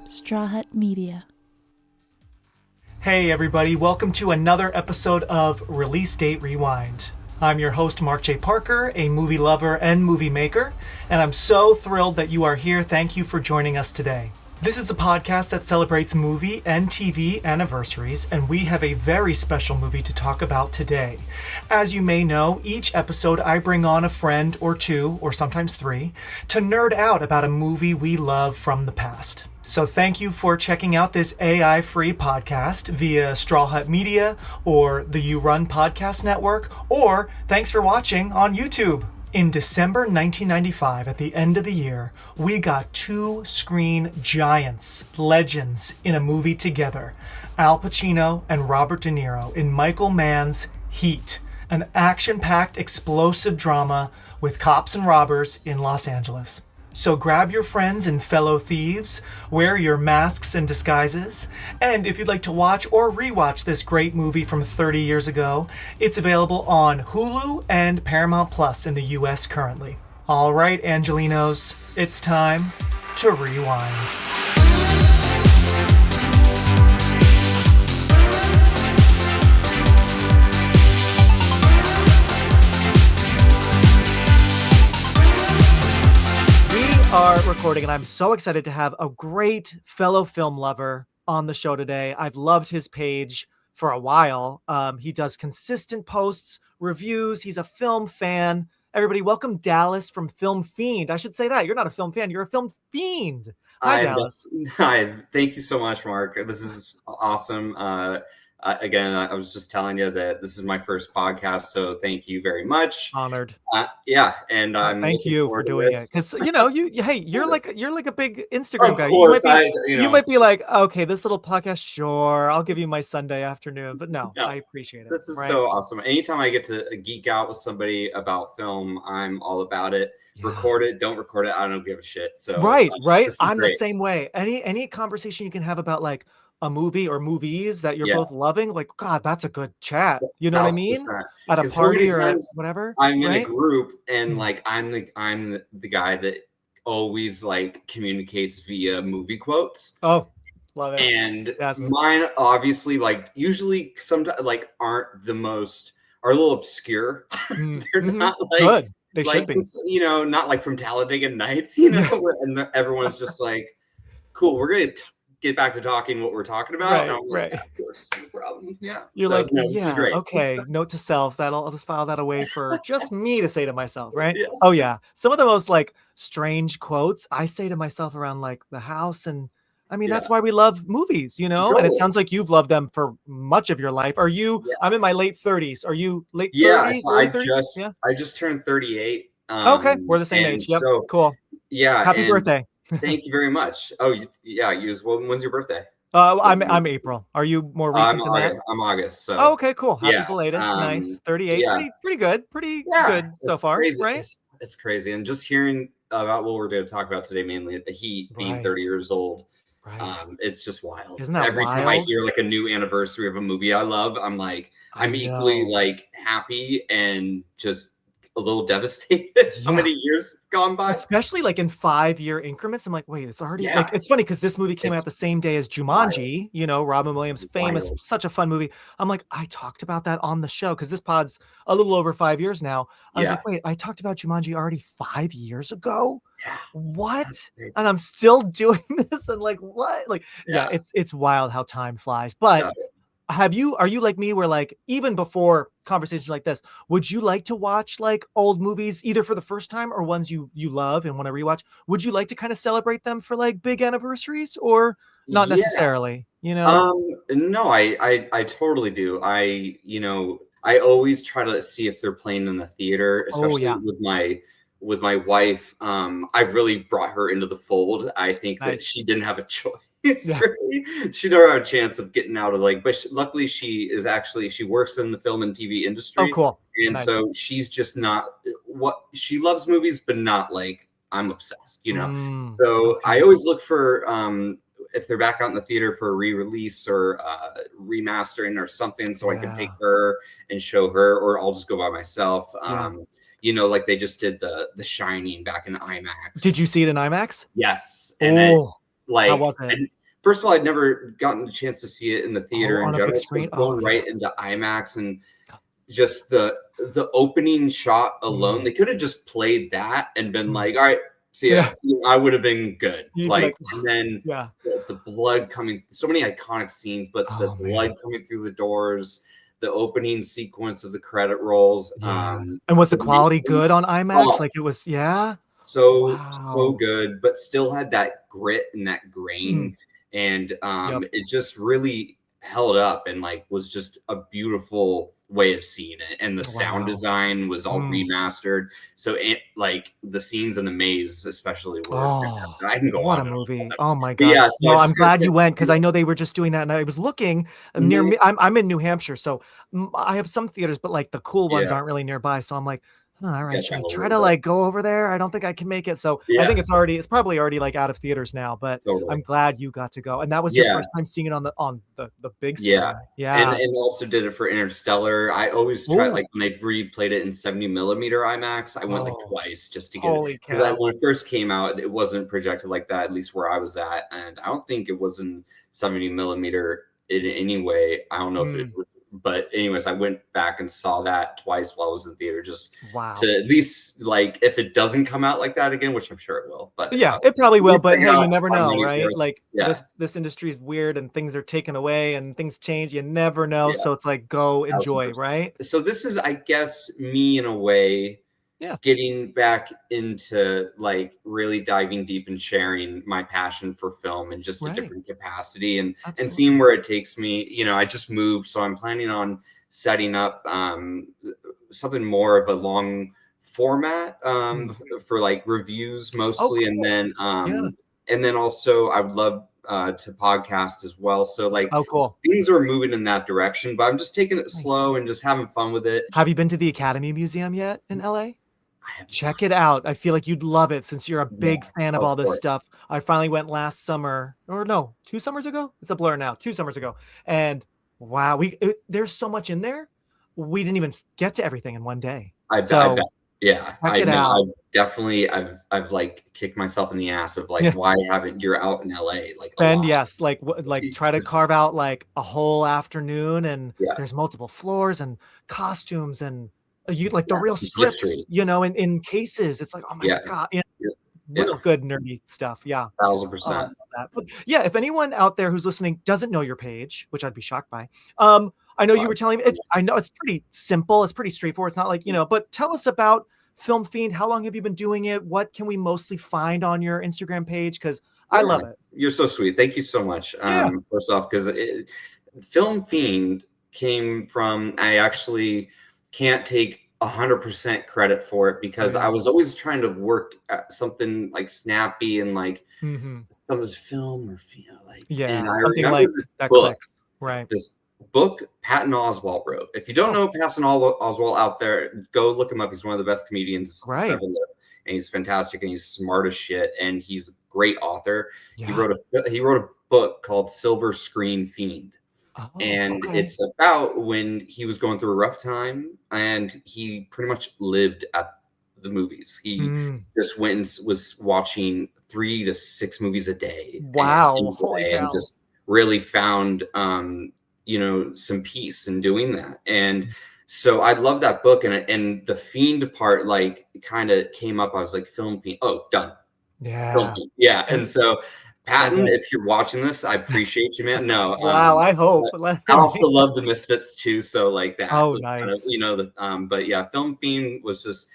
Straw Hut Media. Hey everybody, welcome to another episode of Release Date Rewind. I'm your host Mark J. Parker, a movie lover and movie maker, and I'm so thrilled that you are here. Thank you for joining us today. This is a podcast that celebrates movie and TV anniversaries, and we have a very special movie to talk about today. As you may know, each episode I bring on a friend or two, or sometimes three, to nerd out about a movie we love from the past. So thank you for checking out this AI-free podcast via Straw Hut Media or the You Run Podcast Network, or thanks for watching on YouTube. In December 1995, at the end of the year, we got two screen giants, legends, in a movie together. Al Pacino and Robert De Niro in Michael Mann's Heat, an action-packed, explosive drama with cops and robbers in Los Angeles. So grab your friends and fellow thieves, wear your masks and disguises, and if you'd like to watch or rewatch this great movie from 30 years ago, it's available on Hulu and Paramount Plus in the US currently. All right, Angelinos, it's time to rewind. Are recording, and I'm so excited to have a great fellow film lover on the show today. I've loved his page for a while. He does consistent posts, reviews. He's a film fan. Everybody, welcome Dallas from Film Fiend. I should say that. You're not a film fan. You're a film fiend. Hi, Dallas. Hi. Thank you so much, Mark. This is awesome. Again, I was just telling you that this is my first podcast, so thank you very much. Honored. Yeah, and I'm thank you for doing it, because you're like a big Instagram of guy. Course, you might be like, okay, this little podcast, sure, I'll give you my Sunday afternoon, but no, I appreciate it. This is so awesome. Anytime I get to geek out with somebody about film, I'm all about it. Yeah. Record it, don't record it, I don't give a shit. So right. I'm great. The same way. Any conversation you can have about like a movie or movies that you're both loving, like, God, that's a good chat. You know what I mean? At a party or whatever. I'm in a group, and like I'm the guy that always like communicates via movie quotes. Oh, love it. And mine obviously, like, usually sometimes like are a little obscure. They're not like good. They should be. Not like from Talladega Nights, and everyone's just like, cool, we're gonna get back to talking what we're talking about. Right. Of course, no problem. Yeah. You're okay. Note to self, I'll just file that away for just me to say to myself, right? Yeah. Oh yeah. Some of the most like strange quotes I say to myself around like the house, and I mean that's why we love movies, Totally. And it sounds like you've loved them for much of your life. Are you? Yeah. I'm in my late 30s. Are you late 30s? So I just turned 38. Okay, we're the same age. Yep. So, cool. Yeah. Happy birthday. Thank you very much. Oh, yeah. When's your birthday? I'm April. Are you more recent than that? I'm August. So. Oh, okay, cool. Happy belated. Nice. 38. Yeah. Pretty good. Pretty good so far. Crazy. Right? It's crazy. And just hearing about what we're going to talk about today, mainly the Heat, being 30 years old. Right. It's just wild. Isn't that Every wild? time I hear like a new anniversary of a movie I love, I'm like, I'm equally like happy and just a little devastated how many years gone by, especially like in 5-year increments. I'm like, wait, it's already like, it's funny because this movie came out the same day as Jumanji, Robin Williams, famous, such a fun movie. I'm like, I talked about that on the show because this pod's a little over 5 years now. I was like, wait, I talked about Jumanji already 5 years ago. What? And I'm still doing this, and like, what? Like, it's wild how time flies. But are you like me, where like even before conversations like this, would you like to watch like old movies either for the first time or ones you love and want to rewatch? Would you like to kind of celebrate them for like big anniversaries, or not necessarily? No, I totally do. I always try to see if they're playing in the theater, especially with my wife. I've really brought her into the fold. I think that she didn't have a choice. She never had a chance of getting out of but luckily she works in the film and TV industry. Oh, cool. And so she's just not she loves movies, but not like I'm obsessed, So I always look for if they're back out in the theater for a re-release or remastering or something, so I can take her and show her, or I'll just go by myself. Like they just did the Shining back in IMAX. Did you see it in IMAX? Yes. And how was it? first of all, I'd never gotten a chance to see it in the theater in on a big general. screen. So going right into IMAX and just the opening shot alone, they could have just played that and been like, all right, see ya. I would have been good. Like, and then the blood coming, so many iconic scenes, but the blood coming through the doors, the opening sequence of the credit rolls. And was the quality good on IMAX? Like it was, so good, but still had that grit and that grain. And it just really held up and like was just a beautiful way of seeing it. And the sound design was all remastered. So like the scenes in the maze especially were I can go what on a movie. Oh my god. Yeah, so no, I'm glad you went because I know they were just doing that and I was looking near me. I'm in New Hampshire, so I have some theaters, but like the cool ones aren't really nearby. So I'm like, all right, should I try to like go over there? I don't think I can make it. So I think it's probably already like out of theaters now, but I'm glad you got to go. And that was your first time seeing it on the big screen. And also did it for Interstellar. I always try, like when they replayed it in 70 millimeter IMAX, I went like twice just to get it. Because when it first came out, it wasn't projected like that, at least where I was at. And I don't think it was in 70 millimeter in any way. I don't know if it was. But anyways, I went back and saw that twice while I was in the theater, just to at least like if it doesn't come out like that again, which I'm sure it will. But it probably will. But hey, you never know, right? Like this industry is weird and things are taken away and things change. You never know. So it's like go enjoy, 1,000%. Right? So this is, I guess, me in a way. Getting back into like really diving deep and sharing my passion for film in just a different capacity and seeing where it takes me. You know, I just moved, so I'm planning on setting up something more of a long format for like reviews mostly, and then also I would love to podcast as well. So like things are moving in that direction, but I'm just taking it slow and just having fun with it. Have you been to the Academy Museum yet in LA? Check it out. I feel like you'd love it since you're a big fan of all this stuff. I finally went last summer, or no, 2 summers ago. It's a blur now. 2 summers ago, and wow, there's so much in there. We didn't even get to everything in one day. I bet. Yeah, I know. I've like kicked myself in the ass of like, why haven't you're out in LA? Like, try to carve out like a whole afternoon, and there's multiple floors and costumes and. You like the real scripts, history. You know, in cases, it's like, oh my god, real good nerdy stuff. 1,000%. But yeah, if anyone out there who's listening doesn't know your page, which I'd be shocked by, I know you were telling me. I know it's pretty simple, it's pretty straightforward. It's not like but tell us about Film Fiend. How long have you been doing it? What can we mostly find on your Instagram page? Because I love it. You're so sweet. Thank you so much. First off, because Film Fiend came from I actually. Can't take 100% credit for it because I was always trying to work at something like snappy and like some of this film or like something like that clicks. Right. This book Patton Oswalt wrote. If you don't know Patton Oswalt out there, go look him up. He's one of the best comedians ever lived, and he's fantastic and he's smart as shit and he's a great author. He wrote a book called Silver Screen Fiend. It's about when he was going through a rough time and he pretty much lived at the movies. He just went and was watching 3 to 6 movies a day. Wow. And just really found, some peace in doing that. And so I love that book. And the fiend part, like kind of came up. I was like, Film Fiend. Oh, done. Yeah. Yeah. And so Patton, if you're watching this, I appreciate you, man. No, wow, I hope. I also love the Misfits too, so like that was nice. Kind of, but yeah, Film Fiend was just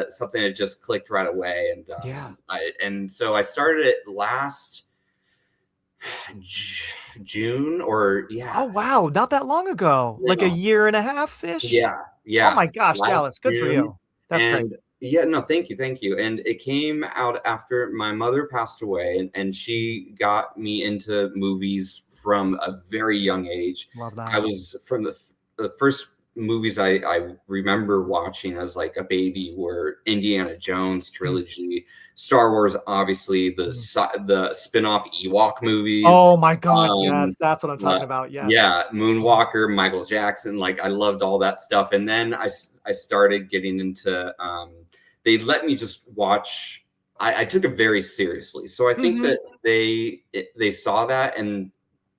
something that just clicked right away, and so I started it last June Oh wow, not that long ago, like a year and a half ish. Yeah. Oh my gosh, Dallas, good for you. That's great. Yeah, no, thank you. And it came out after my mother passed away, and she got me into movies from a very young age. Love that. I was from the first movies I remember watching as like a baby were Indiana Jones trilogy, Star Wars, obviously the spin-off Ewok movies. Oh my god, yes, that's what I'm talking about. Yes. Yeah, Moonwalker, Michael Jackson, like I loved all that stuff. And then I started getting into they let me just watch I took it very seriously. So I think that they saw that and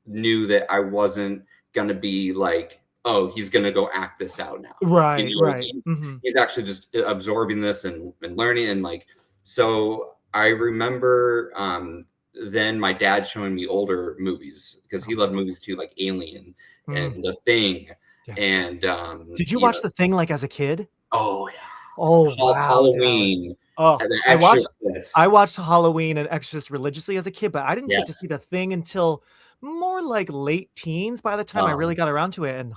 knew that I wasn't gonna be like, oh, he's gonna go act this out now. Right, right. He's actually just absorbing this and learning, and like, so I remember then my dad showing me older movies because he loved movies too, like Alien and The Thing. Yeah. And did you watch The Thing like as a kid? Oh yeah. Oh wow, Halloween. Oh, I watched Halloween and Exorcist religiously as a kid, but I didn't get to see The Thing until more like late teens by the time I really got around to it. And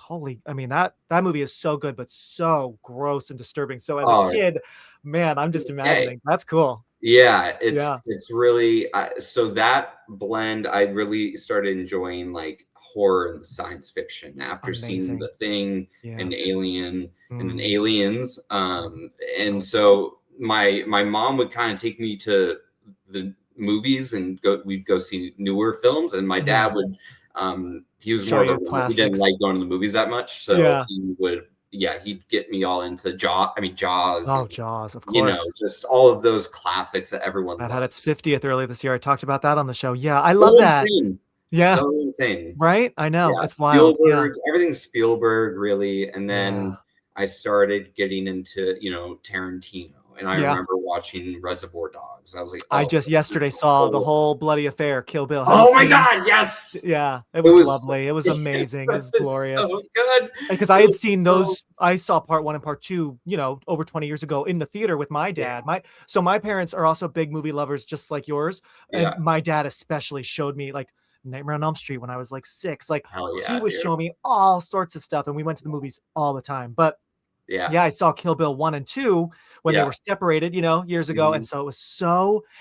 I mean, that movie is so good, but so gross and disturbing. So as a kid, man, I'm just imagining. That's cool. Yeah, it's really so that blend, I really started enjoying like horror and science fiction after seeing The Thing and Alien and then Aliens. And so my mom would kind of take me to the movies and we'd go see newer films, and my dad would he was more of a, he didn't like going to the movies that much, so he would he'd get me all into Jaws. Oh, Jaws, of course. You know, just all of those classics that everyone that loves. had its 50th earlier this year. I talked about that on the show. Yeah, I love that. Insane. Yeah. So insane. Right? I know. Yeah, it's wild. Spielberg, everything's Spielberg, really. And then I started getting into, Tarantino. And I remember watching Reservoir Dogs. I was like, I just yesterday saw the whole bloody affair, Kill Bill. Oh my God, yes. Yeah, it was lovely. It was amazing. It was glorious. So good. Because I had seen those, I saw part 1 and part 2, over 20 years ago in the theater with my dad. My parents are also big movie lovers, just like yours. And my dad especially showed me like Nightmare on Elm Street when I was like 6. Like he was showing me all sorts of stuff, and we went to the movies all the time. But I saw Kill Bill 1 and 2 when they were separated, years ago. And so it was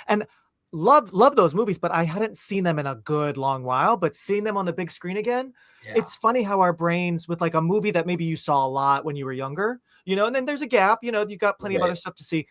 and love those movies, but I hadn't seen them in a good long while. But seeing them on the big screen again, it's funny how our brains, with like a movie that maybe you saw a lot when you were younger, and then there's a gap, you've got plenty of other stuff to see.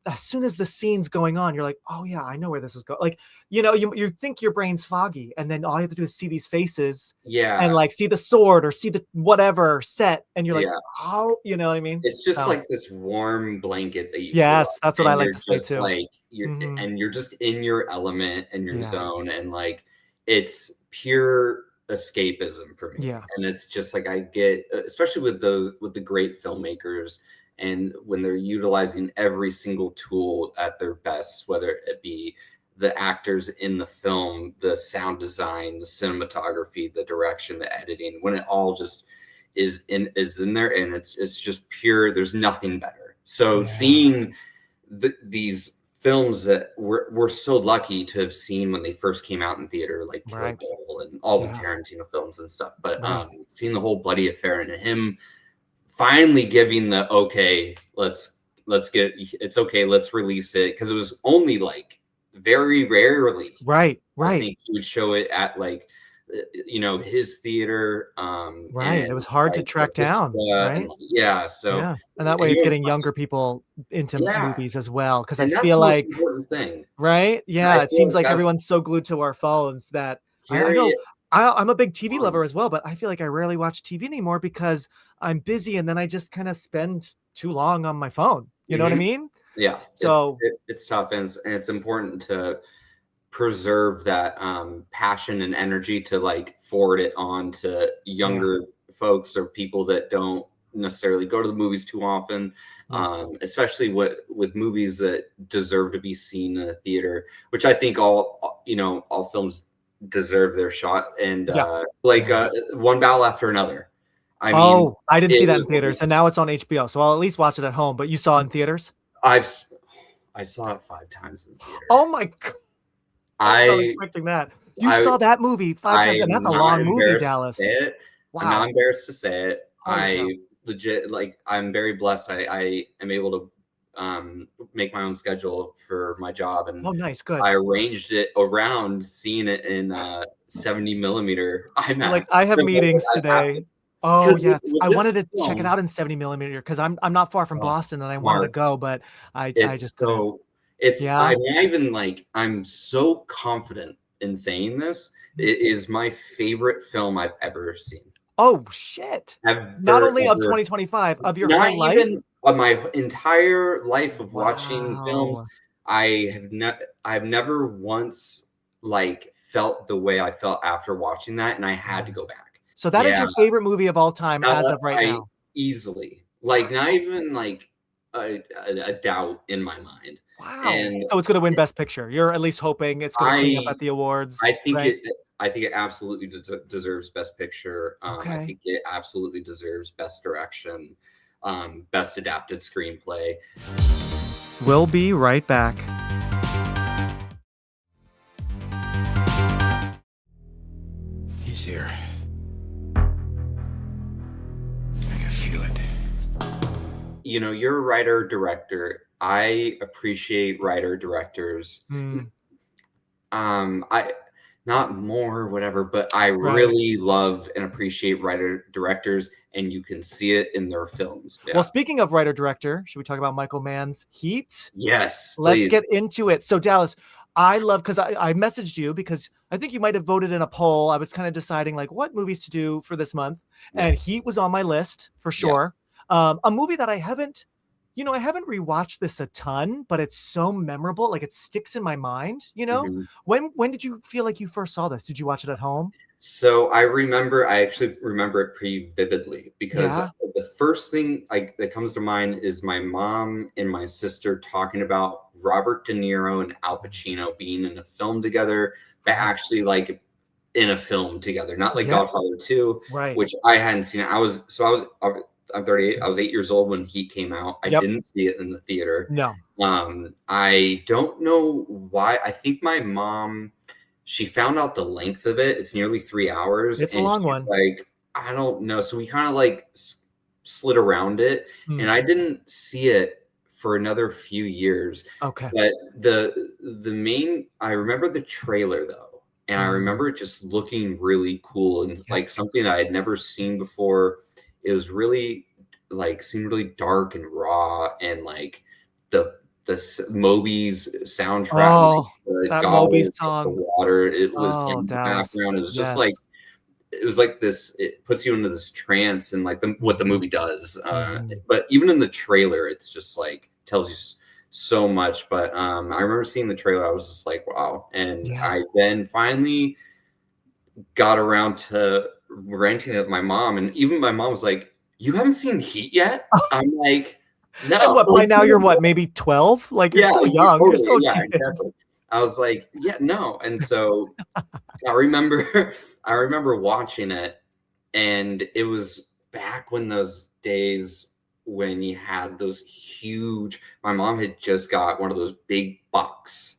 As soon as the scene's going on, you're like, oh yeah, I know where this is going. Like, you think your brain's foggy, and then all you have to do is see these faces, and like see the sword or see the whatever set, and you're like, oh, you know what I mean? It's just like this warm blanket that you. Yes, that's what I like to say too. Like and you're just in your element and your zone, and like it's pure escapism for me. Yeah, and it's just like I get, especially with the great filmmakers. And when they're utilizing every single tool at their best, whether it be the actors in the film, the sound design, the cinematography, the direction, the editing, when it all just is in there, and it's just pure, there's nothing better. So seeing these films that we're so lucky to have seen when they first came out in theater, like Kill Bill and all the Tarantino films and stuff, but seeing the whole bloody affair and him finally giving the let's get it's okay, let's release it, because it was only like very rarely I think he would show it at like his theater, it was hard to track down, and that way it's getting younger people into movies as well, because I that's feel the most like important thing, it seems like everyone's so glued to our phones that I know I'm a big TV lover as well, but I feel like I rarely watch TV anymore because I'm busy, and then I just kind of spend too long on my phone. You know what I mean? Yeah. So it's tough, and it's important to preserve that passion and energy to like forward it on to younger folks or people that don't necessarily go to the movies too often, especially with movies that deserve to be seen in a theater, which I think all films deserve their shot, and One Battle After Another. I mean, I didn't see that in theaters, and now it's on HBO, so I'll at least watch it at home. But you saw it in theaters? I saw it 5 times in theater. Oh my God! I was expecting that. You saw that movie 5 times, and that's a long movie, Dallas. Wow. I'm not embarrassed to say it. Legit, like, I'm very blessed. I am able to make my own schedule for my job, and nice, good. I arranged it around seeing it in 70 millimeter IMAX. Like, I have meetings today. Oh yes, I wanted to check it out in 70 millimeter because I'm not far from Boston, and I wanted to go, but I just couldn't. I'm not even like, I'm so confident in saying this. It is my favorite film I've ever seen. Oh shit! Not only of 2025, of your whole life. Even of my entire life of watching films. I've never once like felt the way I felt after watching that, and I had to go back. So that is Yeah, your favorite movie of all time as of right I now? easily, like, not even like a doubt in my mind. Wow. And So it's going to win Best Picture. You're at least hoping it's going to clean up I at the I awards, think right? it absolutely deserves Best Picture. I Okay. think it absolutely deserves Best Direction, Best Adapted Screenplay. We'll be right back. He's here. I can feel it. You know, you're a writer director. I appreciate writer directors. I not more whatever, but I really love and appreciate writer directors, and you can see it in their films. Yeah. Well, speaking of writer director, should we talk about Michael Mann's Heat? Yes, Let's please. get into it. So Dallas, I love, because I messaged you because I think you might have voted in a poll. I was kind of deciding like what movies to do for this month, and Heat was on my list for sure. A movie that I haven't rewatched this a ton, but it's so memorable. Like it sticks in my mind, When did you feel like you first saw this? Did you watch it at home? So I actually remember it pretty vividly because the first thing that comes to mind is my mom and my sister talking about Robert De Niro and Al Pacino being in a film together, but actually like in a film together, not like Godfather 2, which I hadn't seen. I'm 38. I was 8 years old when Heat came out. I didn't see it in the theater. No. I don't know why. I think my mom, she found out the length of it. It's nearly 3 hours. It's a long one. Like, I don't know. So we kind of like slid around it, and I didn't see it for another few years. Okay. But I remember the trailer though, and I remember it just looking really cool and like something I had never seen before. It was really seemed really dark and raw, and like the Moby's soundtrack, that Moby song, the water, it was in the Dallas. background. It was just like this. It puts you into this trance, and like what the movie does. But even in the trailer, it's just like tells you so much. But I remember seeing the trailer, I was just like, wow. And I then finally got around to renting it with my mom, and even my mom was like, "You haven't seen Heat yet?" I'm like, "No." And what, by now you're what, maybe 12? Like you're still young. Totally, you're still a kid. exactly. I was like, "Yeah, no." And so I remember watching it, and it was back when those days when you had those huge. My mom had just got one of those big box.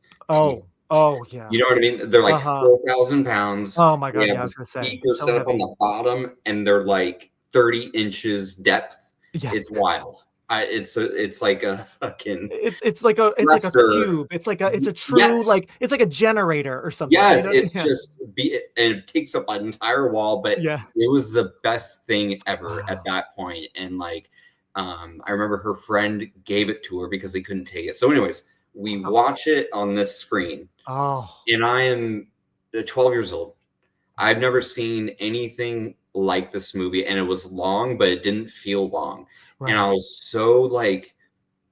Oh yeah. You know what I mean? They're like 4,000 pounds. Oh my God. They have I was gonna say speakers set up on the bottom, and they're like 30 inches depth. Yeah. It's wild. It's like a fucking it's like a cube. It's a true it's like a generator or something. Yes, it's just and it takes up an entire wall, but it was the best thing ever at that point. And like I remember her friend gave it to her because they couldn't take it. So anyways, we watch it on this screen. And I am 12 years old. I've never seen anything like this movie, and it was long, but it didn't feel long. And I was so like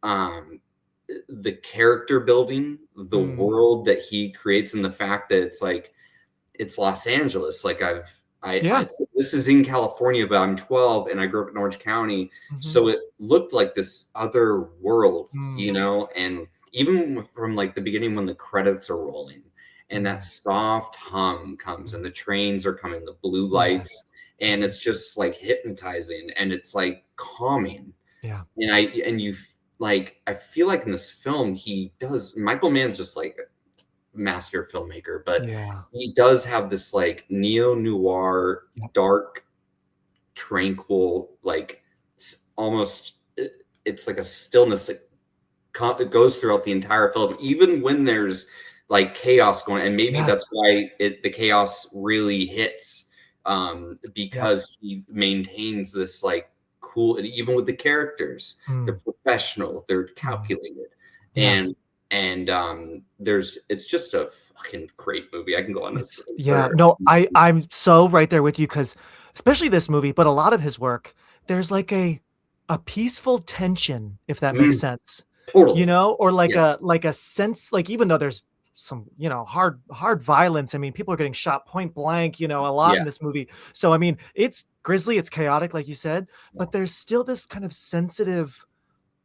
the character building, the world that he creates, and the fact that it's like it's Los Angeles. Like this is in California, but I'm 12 and I grew up in Orange County, so it looked like this other world, and even from like the beginning when the credits are rolling and that soft hum comes and the trains are coming, the blue lights, and it's just like hypnotizing and it's like calming. Yeah. And I feel like in this film Michael Mann's just like a master filmmaker, but he does have this like neo-noir, dark, tranquil, like almost it's like a stillness that it goes throughout the entire film, even when there's like chaos going, and maybe that's why the chaos really hits, because he maintains this like cool, and even with the characters, they're professional, they're calculated, and it's just a fucking great movie. I can go on this. I'm so right there with you, because especially this movie, but a lot of his work, there's like a peaceful tension, if that makes sense. Totally. or like Yes. a sense, like even though there's some, hard violence. I mean, people are getting shot point blank, a lot Yeah. in this movie. So I mean, it's grisly, it's chaotic, like you said, Yeah. but there's still this kind of sensitive,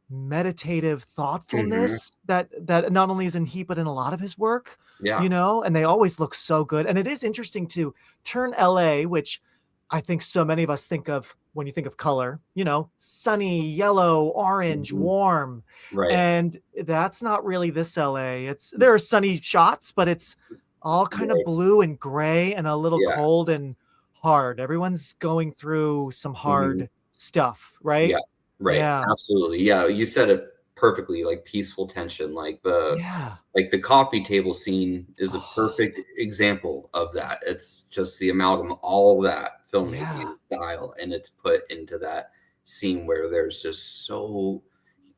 meditative Mhm. thoughtfulness that not only is in Heat, but in a lot of his work, Yeah. and they always look so good. And it is interesting to turn LA, which I think so many of us think of when you think of color, sunny, yellow, orange, Mhm. warm. Right. And that's not really this LA. There are sunny shots, but it's all kind of Right. blue and gray and a little Yeah. cold and hard. Everyone's going through some Mhm. hard stuff, Yeah. right? Right. Yeah. Absolutely. Yeah, you said it perfectly, like peaceful tension, Yeah. like the coffee table scene is a Oh, perfect example of that. It's just the amalgam of all that filmmaking yeah. and style, and it's put into that scene where there's just so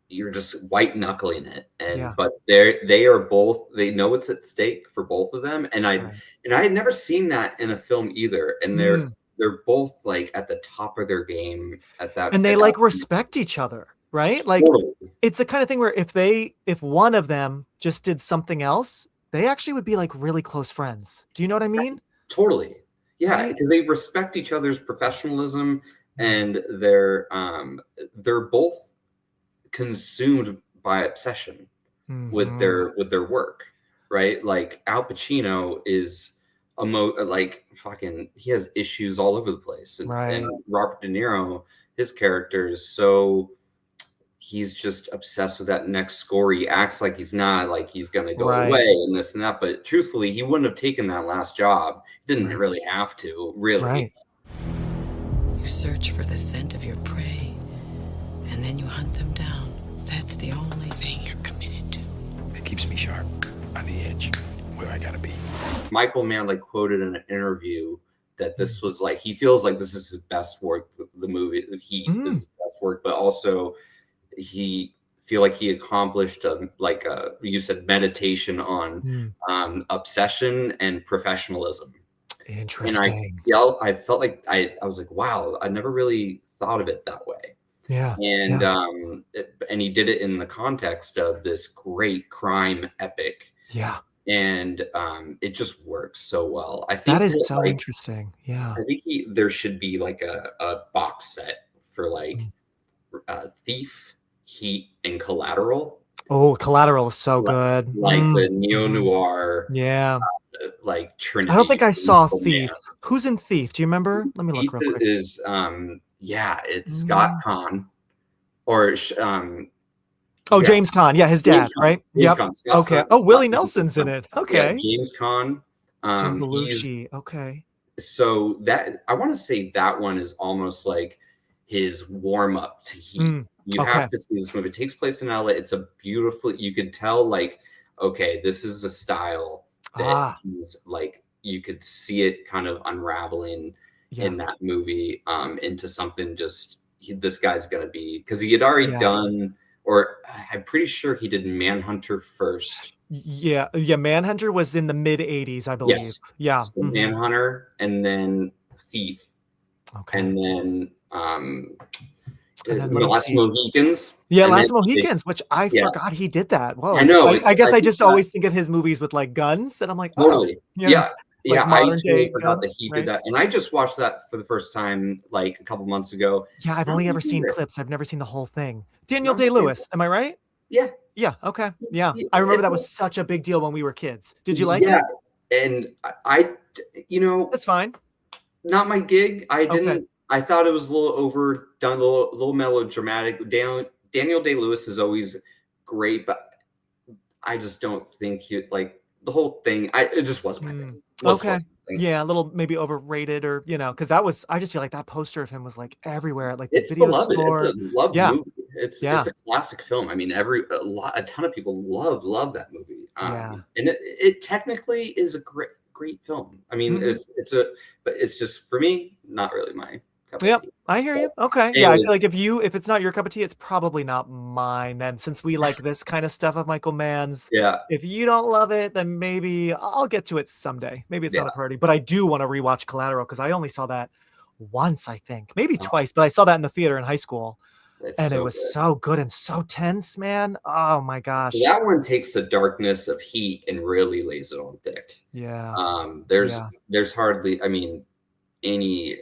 you're just white knuckling it, and Yeah. but they are both, they know what's at stake for both of them, Right. and I had never seen that in a film either, and Mm. they're both like at the top of their game And they at that like respect each other, right? Like totally. it's the kind of thing where if one of them just did something else, they actually would be like really close friends. Do you know what I mean? Totally. Yeah, Right? because they respect each other's professionalism, Mm. and they're both consumed by obsession Mhm. with their work, right? Like Al Pacino is like fucking he has issues all over the place, and Right. Robert De Niro, his character is so he's just obsessed with that next score. He acts like he's not, like he's gonna go Right. away and this and that. But truthfully, he wouldn't have taken that last job. He didn't Right. really have to, really. Right. You search for the scent of your prey, and then you hunt them down. That's the only thing you're committed to. It keeps me sharp, on the edge, where I gotta be. Michael Mann like quoted in an interview that Mm. this was like he feels like this is his best work. The movie Heat is Mm. his best work, but also he feel like he accomplished you said meditation on Mm. obsession and professionalism. And Interesting. I felt like I was like, wow, I never really thought of it that way. Yeah. And Yeah. and he did it in the context of this great crime epic, Yeah. and it just works so well. That is so interesting. Yeah. I think there should be like a box set for Mm. like Thief, Heat, and Collateral, Oh, Collateral is so like, good. like the neo Mhm. noir Yeah. like I don't think trinity. I saw Thief. Who's in Thief? Do you remember? Let me look Thief real quick. is yeah, it's Scott Mm. Conn or Oh, yeah, James Caan. Yeah, his James dad, Caan. right? James Yep. Caan. Okay. Oh, Willie His Nelson's in son. it. Yeah, Okay. James Caan. Jim He's Belushi. Okay. so that I want to say that one is almost like his warm up to Heat. Mm. You Okay. have to see this movie. It takes place in LA. It's a beautiful. You could tell like, okay, this is a style that Ah, he's like. You could see it kind of unraveling yeah. in that movie into something just this guy's gonna be, because he had already Yeah. done, or I'm pretty sure he did Manhunter first. Yeah. Yeah. Manhunter was in the mid 80s, I believe. Yes. Yeah. So Mhm. Manhunter and then Thief Okay. and then And then let me Last see. Mohicans. Yeah, And then Last of Mohicans, which I yeah, forgot he did that. I Whoa. know I guess I I think just always think of his movies with like guns, and I'm like, oh, totally. Yeah. like Yeah, I modern totally day forgot that guns, he did right? that. And I just watched that for the first time like a couple months ago. Yeah, I've Not only my ever seen favorite. clips. I've never seen the whole thing. Daniel Not my Day-Lewis, favorite. am I right? Yeah. Yeah, okay. Yeah. Yeah, I remember it's that was such a big deal when we were kids. Did you like yeah. it? And That's fine. not my gig. Okay. I thought it was a little overdone, a little melodramatic. Daniel Day-Lewis is always great, but I just don't think he like the whole thing. It just wasn't my thing. Mm. Wasn't Okay. my thing. Yeah, a little maybe overrated, or because that was, I just feel like that poster of him was like everywhere at like the It's video beloved. It's a store. loved Yeah. movie. Yeah. It's a classic film. I mean, a ton of people love that movie. Yeah. And it technically is a great film. I mean, Mhm. but it's just for me not really my cup of Yep, tea. I hear you. But Okay. Yeah, I feel anyways, like if it's not your cup of tea, it's probably not mine then, since we like this kind of stuff of Michael Mann's. yeah, If you don't love it, then maybe I'll get to it someday. Maybe it's yeah. not a priority, but I do want to rewatch Collateral because I only saw that once, I think. Maybe Uh, twice, but I saw that in the theater in high school. It's And it so was good. so good and so tense, man. Oh my gosh. That one takes the darkness of Heat and really lays it on thick. Yeah. There's Yeah. there's hardly, I mean, any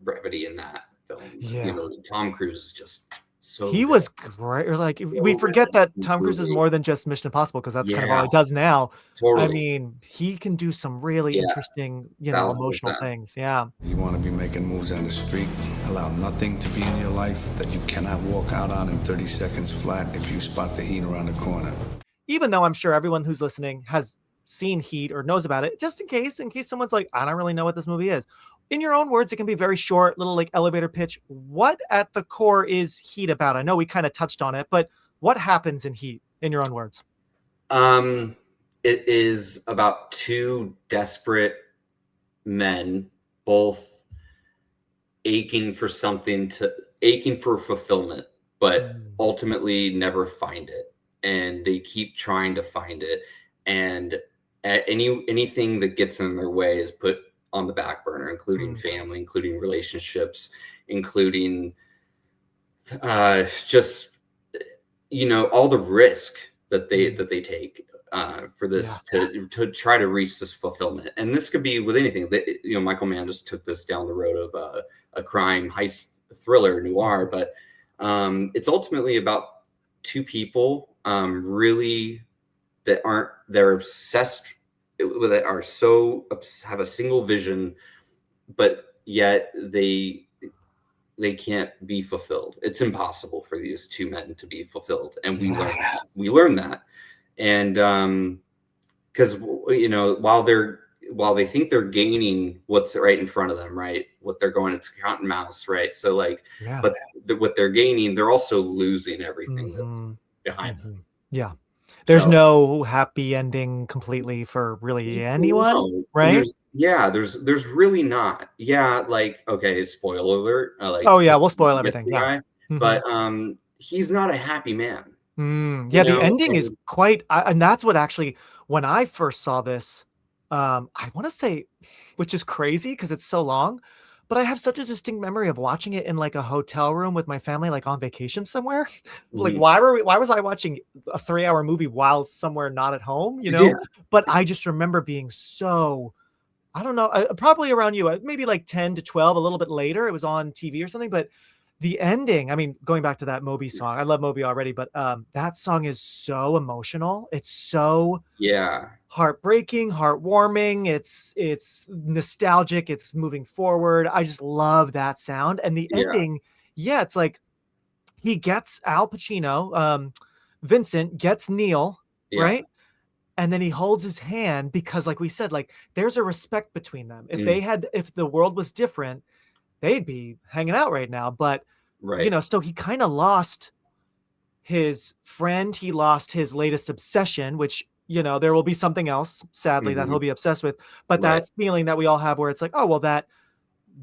brevity in that film. You Yeah. know, Tom Cruise is just so He good. was great. Or like we So good forget that in this Tom Cruise is movie. more than just Mission Impossible because that's kind of all Yeah, he does now. I totally. mean, he can do some really Yeah, interesting, thousand emotional percent. things. Yeah. You want to be making moves on the street? Allow nothing to be in your life that you cannot walk out on in 30 seconds flat if you spot the heat around the corner. Even though I'm sure everyone who's listening has seen Heat or knows about it, just in case someone's like, I don't really know what this movie is. In your own words, it can be very short, little like elevator pitch. What at the core is Heat about? I know we kind of touched on it, but what happens in Heat in your own words? It is about two desperate men, both aching for fulfillment, but Mm, ultimately never find it. And they keep trying to find it. And anything that gets in their way is put on the back burner, including mm, family, including relationships, including just all the risk that mm. they take for Yeah. this to try to reach this fulfillment. And this could be with anything. Michael Mann just took this down the road of a crime heist thriller noir, Mhm. but it's ultimately about two people really they're obsessed that are have a single vision, but yet they can't be fulfilled. It's impossible for these two men to be fulfilled, and we learn Yeah. that. We learn that, and because while they think they're gaining what's right in front of them, right, what they're going to cat and mouse, right. So like, Yeah. but what they're gaining, they're also losing everything that's Hmm. behind them. Hmm. Yeah. There's So no happy ending completely for really anyone, no, right? there's really not. Yeah, like, okay, spoiler alert. Oh Like yeah, we'll spoil gets everything. the Yeah. guy, Hmm. but he's not a happy man. Yeah, the ending is And quite, and that's what actually, when I first saw this, I want to say, which is crazy because it's so long, but I have such a distinct memory of watching it in like a hotel room with my family, like on vacation somewhere. Like, mhm, why was I watching a 3 hour movie while somewhere not at home, yeah, But I just remember being so, I don't know, probably around you, maybe like 10 to 12, a little bit later. It was on TV or something, but the ending, I mean, going back to that Moby song, I love Moby already, but that song is so emotional. It's so yeah, heartbreaking, heartwarming. It's nostalgic. It's moving forward. I just love that sound. And the yeah, ending, yeah, it's like he gets Al Pacino, Vincent gets Neil, yeah, right? And then he holds his hand because, like we said, like there's a respect between them. mm, If the world was different, they'd be hanging out right now. But right, so he kind of lost his friend. He lost his latest obsession, which, there will be something else, sadly, that he'll mhm, be obsessed with. But right, that feeling that we all have where it's like, oh, well, that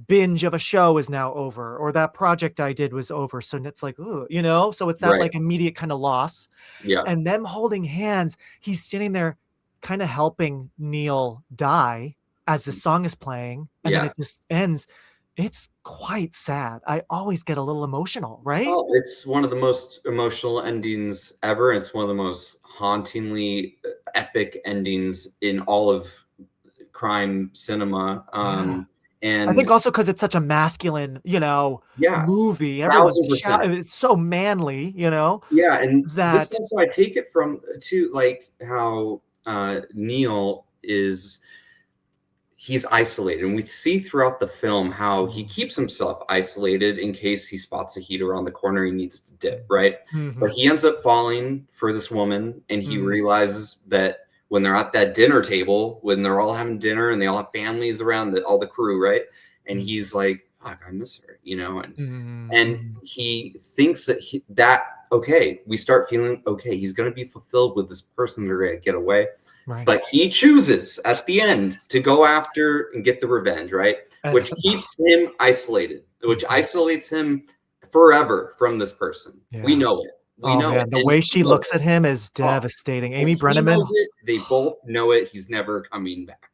binge of a show is now over, or that project I did was over. So it's like, ooh, so it's that right, like immediate kind of loss. yeah, And them holding hands, he's standing there kind of helping Neil die as the song is playing, and then yeah. it just ends. It's quite sad. I always get a little emotional, right? Oh, it's one of the most emotional endings ever. It's one of the most hauntingly epic endings in all of crime cinema. Yeah. I think And also because it's such a masculine, yeah, movie. Everyone's 1000%. it's so manly, Yeah, and this that also I take it from to like how Neil is he's isolated, and we see throughout the film how he Mm, keeps himself isolated in case he spots a heat around the corner he needs to dip, right? But mhm, he ends up falling for this woman, and he mm, realizes that when they're at that dinner table, when they're all having dinner and they all have families around all the crew, right? And mm, he's like, fuck, I miss her, mm, and mm. he thinks that okay, we start feeling okay, he's going to be fulfilled with this person, they're going to get away, Right. but he chooses at the end to go after and get the revenge, right? And Which keeps him isolated, which mhm, isolates him forever from this person. We yeah. know it. We Oh, know it. man, the And way he she knows looks it. at him is Oh, devastating. and Amy he Brenneman. knows it. They both know it. He's never coming back.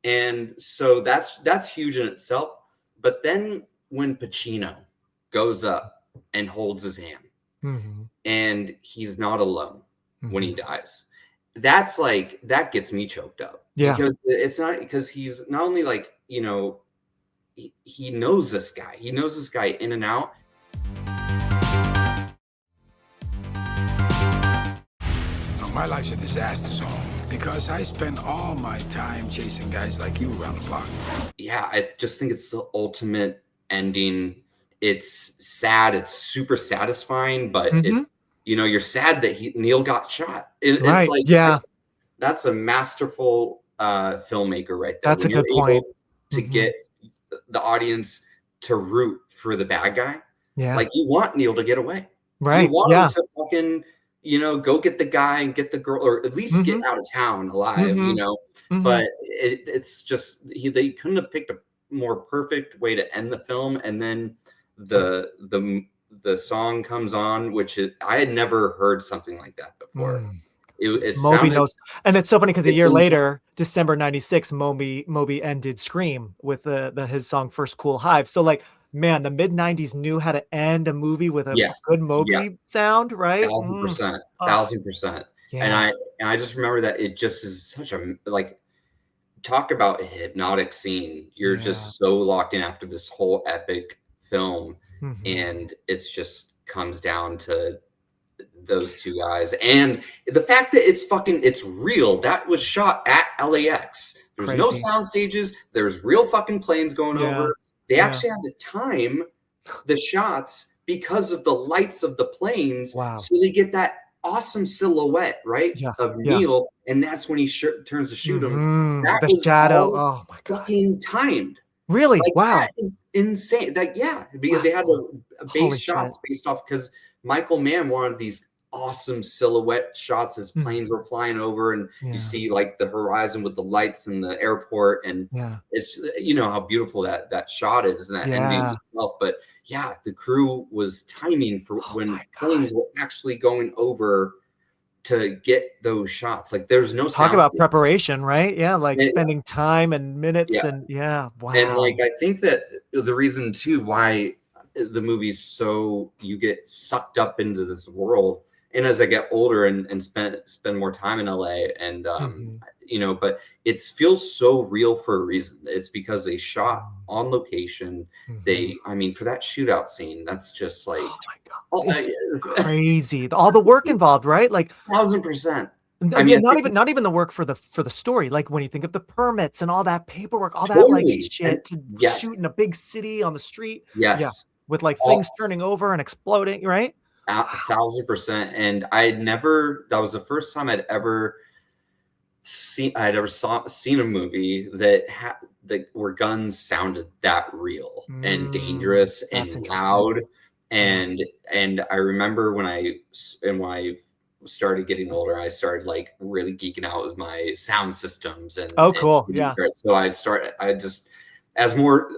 And so that's huge in itself. But then when Pacino goes up and holds his hand, Mm-hmm. and he's not alone when he Mm-hmm. dies. That's like, that gets me choked up, Yeah. because it's not, because he's not only like, you know, he knows this guy. He knows this guy in and out. My life's a disaster zone because I spend all my time chasing guys like you around the block. Yeah, I just think it's the ultimate ending. It's sad. It's super satisfying, but it's, you know, you're sad that Neil got shot. It's like, Yeah. that's a masterful filmmaker right there. That's When a good you're point. able to get the audience to root for the bad guy. Yeah. Like, you want Neil to get away. Right. You want Yeah. him to fucking, you know, go get the guy and get the girl, or at least get out of town alive, you know. But it's just, they couldn't have picked a more perfect way to end the film. And then the song comes on, which I had never heard something like that before. It Moby sounded, knows, and it's so funny because a year later, December '96, Moby ended Scream with his song First Cool Hive. So like, man, the mid '90s knew how to end a movie with a good Moby sound, right? 1000%, Oh, 1000%. yeah. And I just remember that it just is such a, like, talk about a hypnotic scene. You're just so locked in after this whole epic film, and it's just comes down to those two guys, and the fact that it's real. That was shot at LAX. There's no sound stages. There's real fucking planes going over. They actually had to time the shots because of the lights of the planes. Wow. So they get that awesome silhouette, right? Of Neil, and that's when he turns to shoot him. That the was shadow. all Oh my god. fucking timed. Really? Like, Wow. that is insane. That, because they had a base shots based off, because Michael Mann wanted these awesome silhouette shots as planes were flying over, and you see like the horizon with the lights in the airport, and it's, you know, how beautiful that shot is, and that ending itself. But yeah, the crew was timing for when planes were actually going over to get those shots. Like, there's no talk sound about stage. Preparation, right? Yeah, like spending time and minutes and wow. And like, I think that the reason too why the movie's so, you get sucked up into this world, and as I get older and spend more time in LA, and you know, but it feels so real for a reason. It's because they shot on location. I mean, for that shootout scene, that's just like, oh my god, it's crazy. All the work involved, right? Like 1000%. I mean, not even the work for the story. Like, when you think of the permits and all that paperwork, all that like shit to shoot in a big city on the street. Yeah, with like things turning over and exploding, right? 1000%. And that was the first time I'd ever seen a movie where guns sounded that real and dangerous and loud. And I remember when I started getting older, I started like really geeking out with my sound systems and cool. Yeah. So as more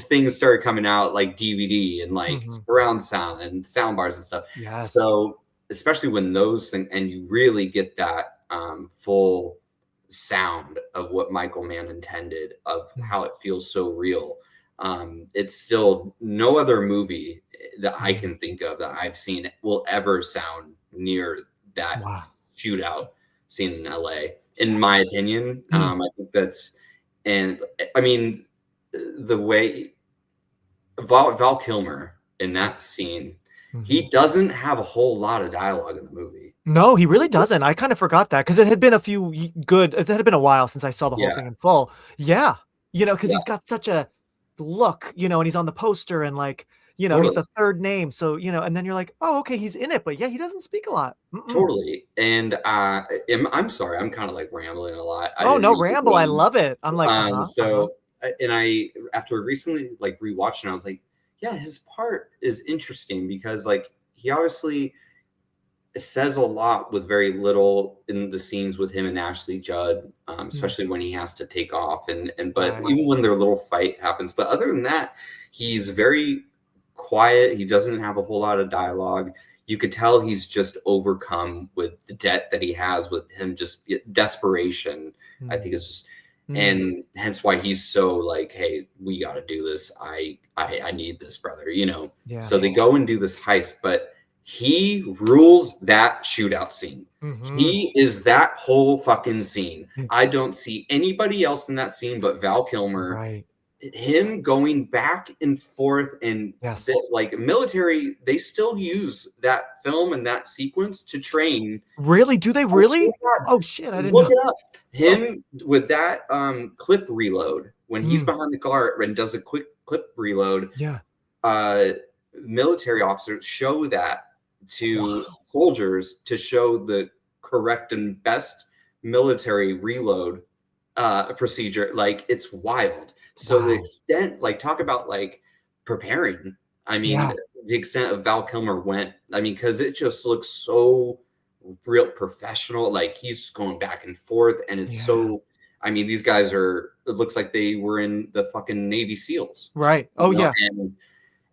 things started coming out, like DVD and like surround sound and sound bars and stuff. Yes. So especially when those things, and you really get that full sound of what Michael Mann intended, of how it feels so real. It's still, no other movie that I can think of that I've seen will ever sound near that shootout scene in LA, in my opinion. I think that's, and I mean, the way Val Kilmer in that scene, he doesn't have a whole lot of dialogue in the movie. No, he really doesn't. I kind of forgot that, because it had been it had been a while since I saw the whole thing in full. Yeah. You know, because he's got such a look, you know, and he's on the poster, and like, you know, he's the third name. So, you know, and then you're like, oh, okay, he's in it, but yeah, he doesn't speak a lot. Totally. And I'm sorry, I'm kind of like rambling a lot. Oh, no, ramble. I love it. I'm like, and after recently like rewatching, I was like, yeah, his part is interesting, because like, he obviously says a lot with very little in the scenes with him and Ashley Judd, especially when he has to take off, but even when their little fight happens. But other than that, he's very quiet. He doesn't have a whole lot of dialogue. You could tell he's just overcome with the debt that he has with him, just desperation. I think it's just, And hence why he's so like, hey, we got to do this. I need this, brother, you know? Yeah. So they go and do this heist, but he rules that shootout scene. He is that whole fucking scene. I don't see anybody else in that scene but Val Kilmer. Right. Him going back and forth, and like military, they still use that film and that sequence to train. Really? Do they really? Oh shit, I didn't Look know. it up. Him with that clip reload when he's behind the car and does a quick clip reload. Yeah. Military officers show that to soldiers to show the correct and best military reload procedure. Like, it's wild. So the extent, like, talk about like preparing. I mean, the extent of Val Kilmer went. I mean, because it just looks so real professional. Like, he's going back and forth, and it's so. I mean, these guys are. It looks like they were in the fucking Navy SEALs. Right. Oh you know? yeah.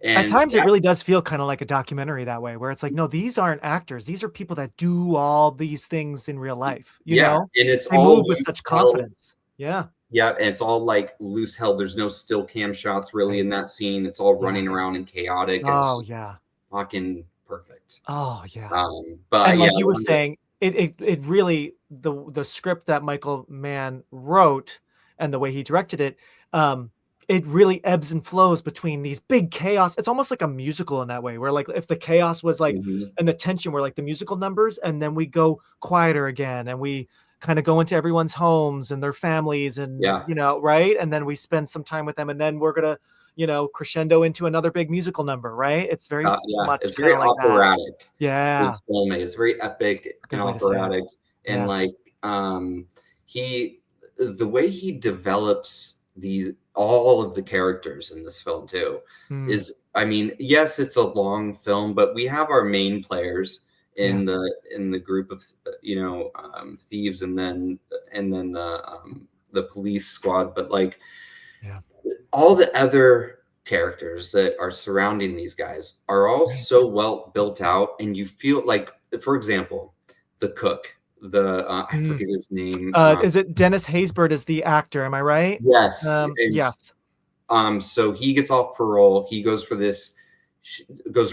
And at times it really does feel kind of like a documentary that way, where it's like, no, these aren't actors. These are people that do all these things in real life. You know, and it's they all move with such confidence. Yeah. Yeah, and it's all like loose held. There's no still cam shots really in that scene. It's all running around and chaotic. Oh yeah, fucking perfect. Oh yeah. But and like you were saying, it really the script that Michael Mann wrote and the way he directed it, it really ebbs and flows between these big chaos. It's almost like a musical in that way, where like if the chaos was like and the tension were like the musical numbers, and then we go quieter again, and we kind of go into everyone's homes and their families, and you know, right, and then we spend some time with them, and then we're gonna, you know, crescendo into another big musical number, right? It's very much it's very like operatic. That. His filming is very epic and operatic, and like the way he develops all of the characters in this film too is, I mean, yes, it's a long film, but we have our main players in the group of, you know, thieves, and then the police squad, but like all the other characters that are surrounding these guys are all so well built out, and you feel like, for example, the cook, I forget his name. Is it Dennis Haysbert is the actor? Am I right? Yes. Yes. So he gets off parole. He goes to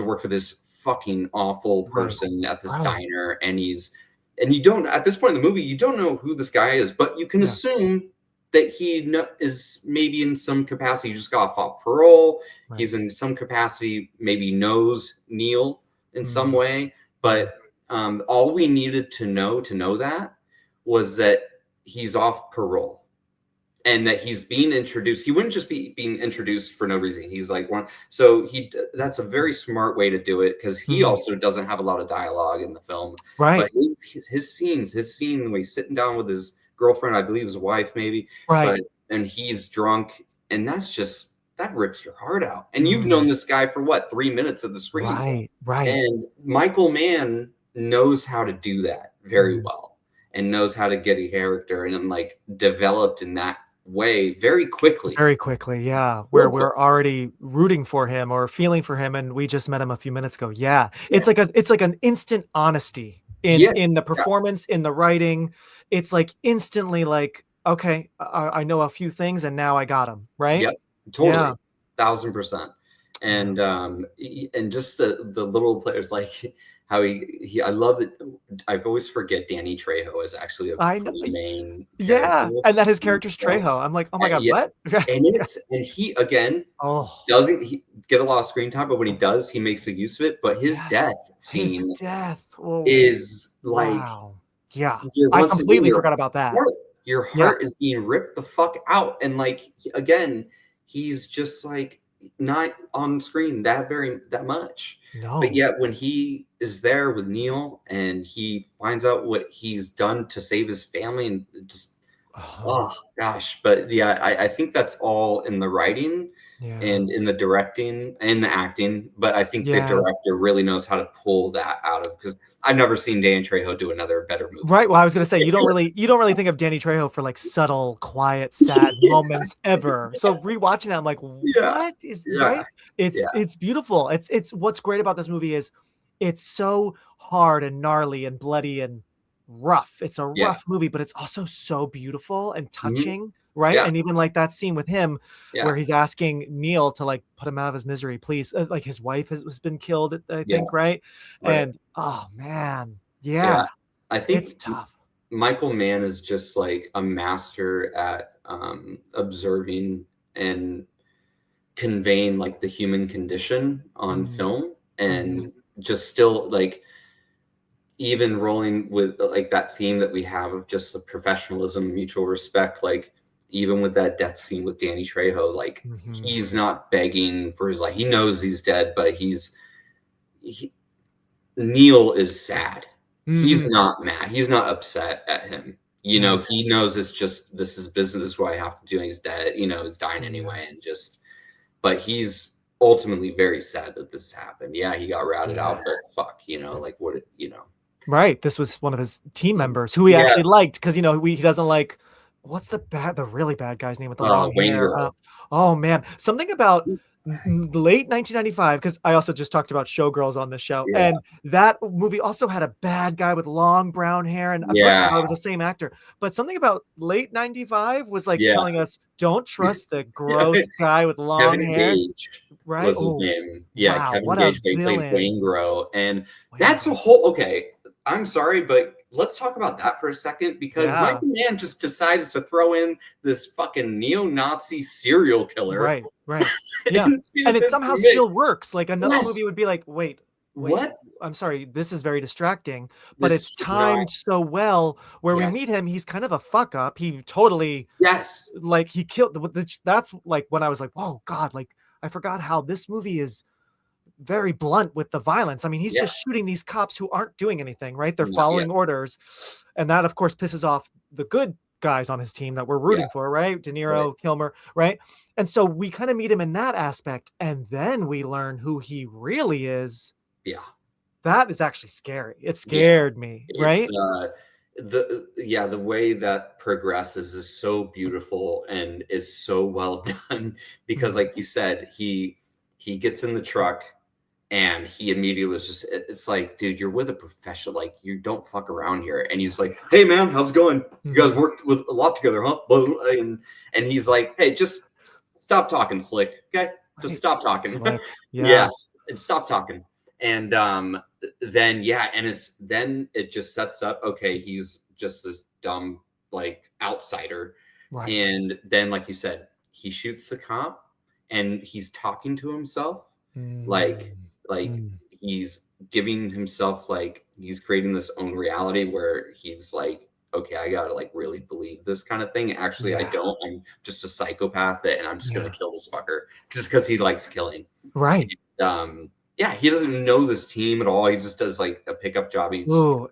work for this fucking awful person at this diner, and you don't, at this point in the movie, you don't know who this guy is, but you can assume that he is maybe in some capacity. He just got off parole. He's in some capacity, maybe knows Neil in some way, but all we needed to know that was that he's off parole, and that he's being introduced. He wouldn't just be being introduced for no reason. He's like one. So that's a very smart way to do it, because he also doesn't have a lot of dialogue in the film. Right. But his scene when he's sitting down with his girlfriend, I believe his wife, maybe. Right. And he's drunk, and that rips your heart out. And you've known this guy for what, 3 minutes of the screen. Right. Right. And Michael Mann knows how to do that very well, and knows how to get a character and like developed in that way very quickly, where we're already rooting for him or feeling for him, and we just met him a few minutes ago. It's like an instant honesty in the performance, in the writing. It's like instantly like, okay, I know a few things, and now I got him right. Totally. 1000%. And just the little players, like how he I love that. I always forget Danny Trejo is actually a main character. And that his character's Trejo. I'm like, oh my god, what? and he again doesn't get a lot of screen time, but when he does, he makes a use of it. But his death scene is like, I completely forgot about that. Your heart is being ripped the fuck out, and like again, he's just like not on screen that much. No. But yet when he is there with Neil and he finds out what he's done to save his family, and just oh gosh. But I think that's all in the writing and in the directing and the acting. But I think the director really knows how to pull that out of, because I've never seen Danny Trejo do another better movie. Right. Well, I was going to say, you don't really think of Danny Trejo for like subtle, quiet, sad moments ever. So rewatching that, I'm like, what is right? It's beautiful. It's what's great about this movie is it's so hard and gnarly and bloody and rough. It's a Yeah. rough movie, but it's also so beautiful and Mhm. touching, right? Yeah. And even like that scene with him where Yeah. he's asking Neil to like put him out of his misery, please. Like his wife has been killed, I Yeah. think, right? Right. And oh man, Yeah. yeah, I it's think tough. Michael Mann is just like a master at observing and conveying like the human condition on Mm, film, mhm, and just still like even rolling with like that theme that we have of just the professionalism, mutual respect, like even with that death scene with Danny Trejo, like mhm. he's not begging for his life. He knows he's dead, but he, Neil is sad. He's Mhm. not mad. He's not upset at him. You know, Right. he knows it's just this is business. This is what I have to do. And he's dead. You know, he's dying Yeah. anyway, and just. But he's ultimately very sad that this happened. Yeah, he got routed Yeah. out, but fuck, you know, like what, you know. Right. This was one of his team members who he actually Yes, liked because he doesn't like what's the really bad guy's name with the long Wayne hair? Girl. Oh man, something about the late 1995 because I also just talked about Showgirls on the show, Yeah, and that movie also had a bad guy with long brown hair, and at first I yeah, thought it was the same actor, but something about late 95 was like yeah. telling us don't trust the gross guy with long Kevin hair, Gage right? was his Oh name. Yeah, wow, Kevin what a Gage. They played villain, Wayne Grow, and Wayne that's a Gretzky. whole. Okay, I'm sorry, but let's talk about that for a second because Yeah, Michael Mann just decides to throw in this fucking neo-Nazi serial killer right, right. Yeah. into And it this somehow mix. still works. Like another Yes. movie would be like, wait, What? I'm sorry, this is very distracting, but This it's should not. timed so well where we Yes. meet him, he's kind of a fuck up. He totally Yes. like he killed that's like when I was like, whoa, God, like I forgot how this movie is very blunt with the violence. I mean, he's Yeah. just shooting these cops who aren't doing anything, right? They're Not yet. following orders. And that, of course, pisses off the good guys on his team that we're Yeah. rooting for, right? De Right. Niro, Kilmer, right? And so we kind of meet him in that aspect. And then we learn who he really is. Yeah. That is actually scary. It Yeah. scared me, It's right? the way that progresses is so beautiful and is so well done because Mm. like you said, he gets in the truck and he immediately was just it's like, dude, you're with a professional, like you don't fuck around here. And he's like, hey man, how's it going? You guys Mhm. worked with a lot together, huh? And he's like, hey, just stop talking, Slick. Okay. Just Right. stop talking. Slick. Yeah. Yes. And stop talking. And then yeah, and then it just sets up, okay, he's just this dumb like outsider. Right. And then like you said, he shoots the cop and he's talking to himself like Mm. like Mm. he's giving himself like he's creating this own reality where he's like, okay, I gotta like really believe this kind of thing. Actually, I Yeah. don't. I'm just a psychopath and I'm just gonna Yeah. kill this fucker just because he likes killing. Right. Yeah, he doesn't even know this team at all. He just does like a pickup job. He just Ooh,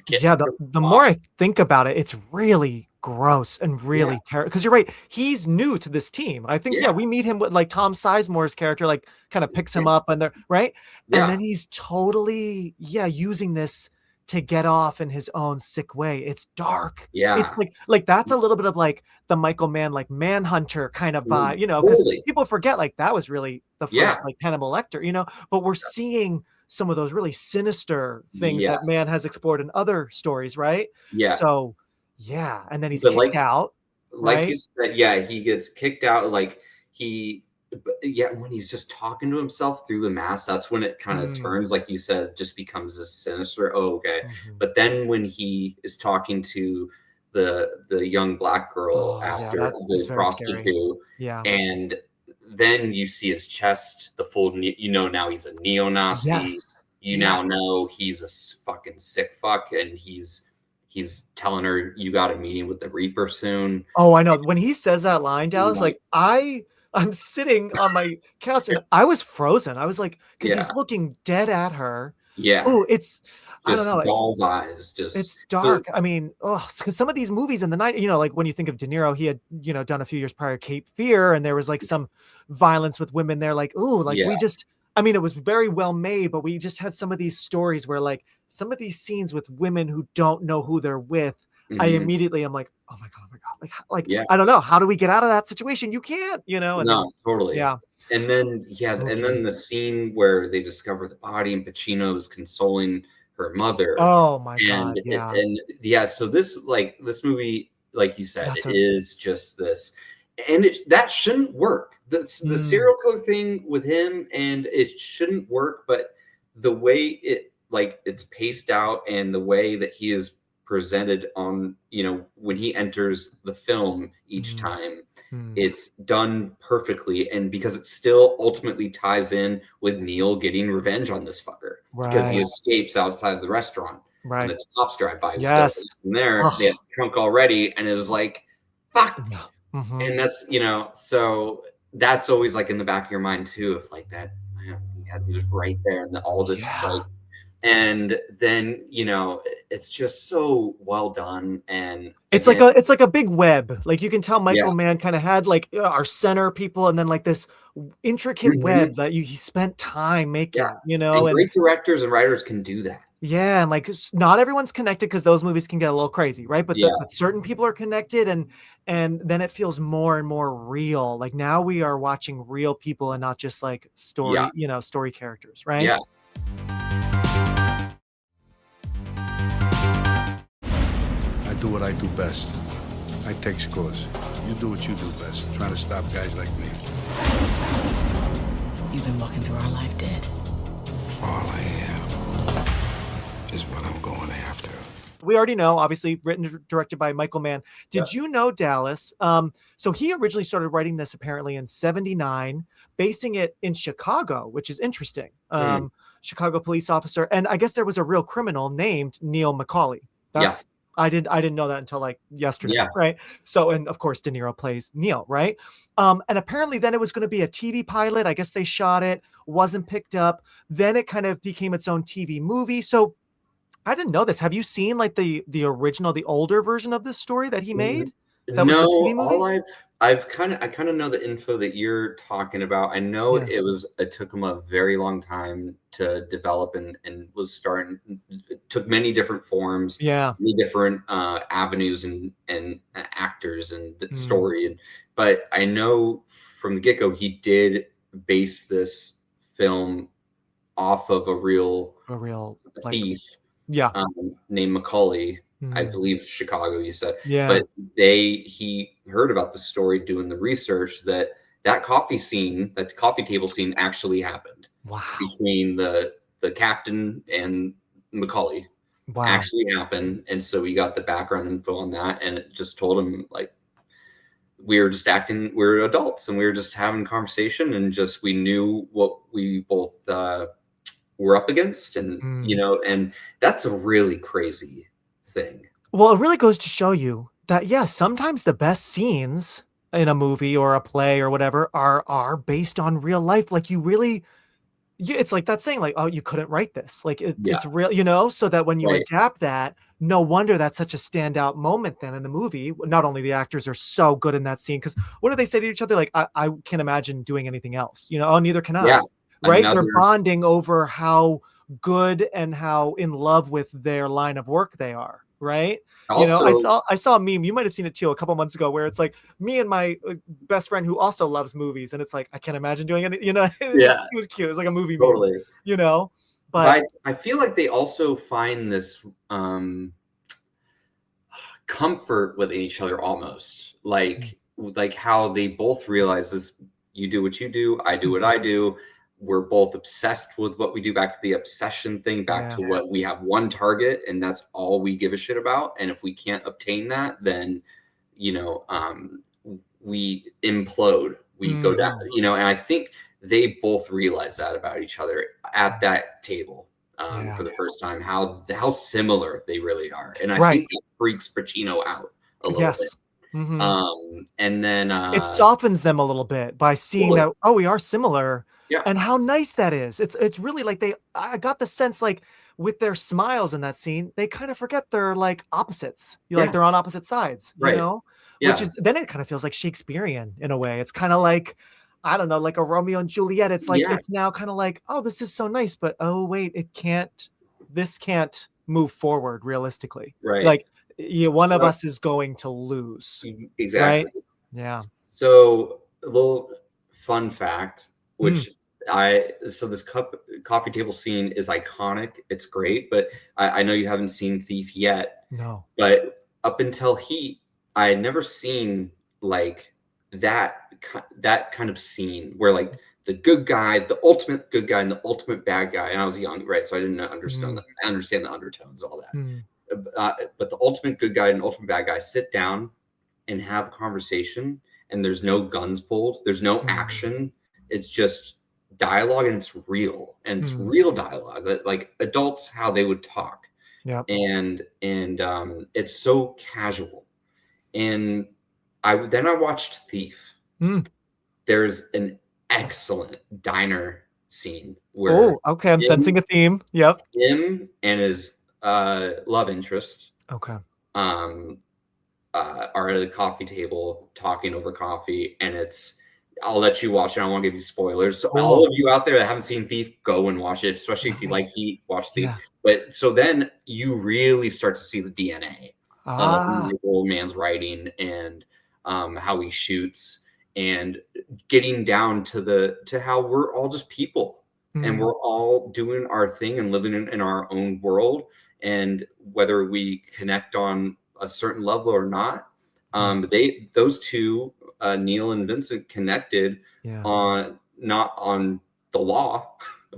yeah, the more I think about it, it's really gross and yeah, really terrible. Because you're right, he's new to this team. I think, yeah, yeah, we meet him with like Tom Sizemore's character, like kind of picks him yeah, up and they're right. And yeah, then he's totally, yeah, using this to get off in his own sick way. It's dark. It's yeah. like that's a little bit of like the Michael Mann, like Manhunter kind of vibe, because Totally. people forget like that was really the first Yeah. like Hannibal Lecter, but we're seeing some of those really sinister things that Yes. man has explored in other stories, right? Yeah. So, yeah, and then he's But kicked out, like you right? said, yeah, he gets kicked out. Like he, but yeah, when he's just talking to himself through the mask, that's when it kind of Mm, turns, like you said, just becomes this sinister. Oh, okay. mhm. But then when he is talking to the young black girl Oh, yeah, after that is the very scary. prostitute, Yeah. and then you see his chest, the full, now he's a neo-Nazi. Yes. You Yeah. now know he's a fucking sick fuck, and he's telling her you got a meeting with the Reaper soon. Oh, I know. When he says that line, Dallas, Like, like I'm sitting on my couch and I was frozen. I was like, because yeah, he's looking dead at her. yeah, Oh, I don't just know. doll's eyes, It's just so, dark. I mean, oh, because some of these movies in the night, like when you think of De Niro, he had, done a few years prior Cape Fear, and there was like some violence with women there. Like, oh, like yeah, I mean, it was very well made, but we just had some of these stories where like some of these scenes with women who don't know who they're with. I mhm, immediately am like, oh my God, oh my God. Like, yeah, I don't know. How do we get out of that situation? You can't, and then, no, totally. yeah, And then yeah, and then spooky. the scene where they discover the body and Pacino is consoling her mother. Oh my And God, yeah. and yeah, so this movie, like you said, it is just this, and that shouldn't work. The serial killer thing with him, and it shouldn't work, but the way it's paced out and the way that he is presented on, when he enters the film each time, it's done perfectly. And because it still ultimately ties in with Neil getting revenge on this fucker, because he escapes outside of the restaurant. And the cops drive by. Yes. From there, they had the trunk already, and it was like, fuck. And that's, so that's always like in the back of your mind too, if like that, man, he was right there, and all this like, and then it's just so well done. And it's like a big web. Like you can tell Michael Mann kind of had like our center people, and then like this intricate web that he spent time making, and great directors and writers can do that. Yeah, and like not everyone's connected, because those movies can get a little crazy, right? But but certain people are connected, and then it feels more and more real. Like now we are watching real people and not just like story, story characters, right? Yeah. I do what I do best. I take scores. You do what you do best, trying to stop guys like me. You've been walking through our life dead. All I am is what I'm going after. We already know, obviously, written and directed by Michael Mann. Did you know, Dallas? So he originally started writing this apparently in '79, basing it in Chicago, which is interesting. Chicago police officer, and I guess there was a real criminal named Neil McCauley. I didn't know that until like yesterday, right? So, and of course, De Niro plays Neil, right? And apparently then it was going to be a TV pilot. I guess they shot it, wasn't picked up. Then it kind of became its own TV movie. So I didn't know this. Have you seen like the original, the older version of this story that he made? That was the TV movie? All I kind of know the info that you're talking about. I know it took him a very long time to develop, and was starting. It took many different forms, many different avenues and actors and the story. But I know from the get-go he did base this film off of a real thief, named McCauley. I believe Chicago, you said. But he heard about the story doing the research that coffee table scene actually happened. Wow. Between the captain and McCauley. Wow. Actually happened. And so we got the background info on that, and it just told him like we were adults, and we were just having a conversation, and just we knew what we both were up against, and and that's a really crazy thing. Well, it really goes to show you that sometimes the best scenes in a movie or a play or whatever are based on real life. Like it's like that saying, like, oh, you couldn't write this. Like it's real, so that when you adapt that, no wonder that's such a standout moment then in the movie. Not only the actors are so good in that scene, because what do they say to each other? Like, I can't imagine doing anything else, oh, neither can I. Right? They're bonding over how good and how in love with their line of work they are. Right. Also, I saw a meme. You might have seen it too a couple months ago, where it's like me and my best friend who also loves movies, and it's like I can't imagine doing it. It was cute. It was like a movie. Totally. Meme, but I feel like they also find this comfort with each other, almost like how they both realize this. You do what you do. I do what I do. We're both obsessed with what we do, back to the obsession thing, back to what we have one target, and that's all we give a shit about. And if we can't obtain that, then, we implode, we go down, and I think they both realize that about each other at that table for the first time, how similar they really are. And I think that freaks Pacino out a little bit. And then it softens them a little bit by seeing that, oh, we are similar. And how nice that is. It's really like I got the sense, like with their smiles in that scene, they kind of forget they're like opposites. Like they're on opposite sides, you know? Which is, then it kind of feels like Shakespearean in a way. It's kind of like, I don't know, like a Romeo and Juliet. It's like, it's now kind of like, oh, this is so nice, but oh wait, this can't move forward realistically. Right. Like one of us is going to lose. Exactly. Right? Yeah. So a little fun fact, which So this coffee table scene is iconic. It's great, but I know you haven't seen Thief yet. No. But up until Heat, I had never seen like that kind of scene where like the good guy, the ultimate good guy, and the ultimate bad guy. And I was young, right? So I didn't understand that. I understand the undertones, all that. But the ultimate good guy and ultimate bad guy sit down and have a conversation, and there's no guns pulled, there's no action. It's just dialogue, and it's real, and it's real dialogue that like adults how they would talk. Yeah. And it's so casual. And I watched Thief. There's an excellent diner scene where okay, I'm sensing a theme. Yep. Him and his love interest are at a coffee table talking over coffee, and I'll let you watch it. I don't want to give you spoilers. So all of you out there that haven't seen Thief, go and watch it, especially if you like Heat, watch Thief. But so then you really start to see the DNA of the old man's writing and how he shoots, and getting down to how we're all just people, and we're all doing our thing and living in our own world, and whether we connect on a certain level or not. Those two, Neil and Vincent, connected on not on the law,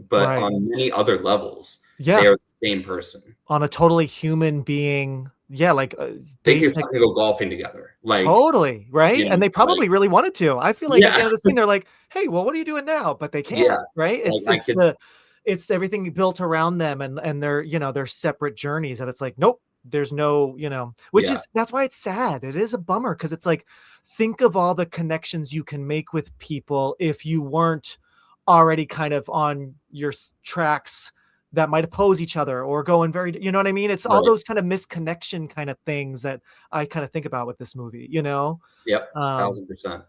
but on many other levels. Yeah, they are the same person on a totally human being. Yeah, like they could go golfing together, like totally right. And they probably really wanted to. I feel like at the end of the scene, they're like, "Hey, well, what are you doing now?" But they can't, right? It's everything built around them, and their separate journeys. And it's like, nope. There's no, which is, that's why it's sad. It is a bummer, because it's like, think of all the connections you can make with people if you weren't already kind of on your tracks that might oppose each other or going very, you know what I mean? It's all those kind of misconnection kind of things that I kind of think about with this movie, Yep, 1000%.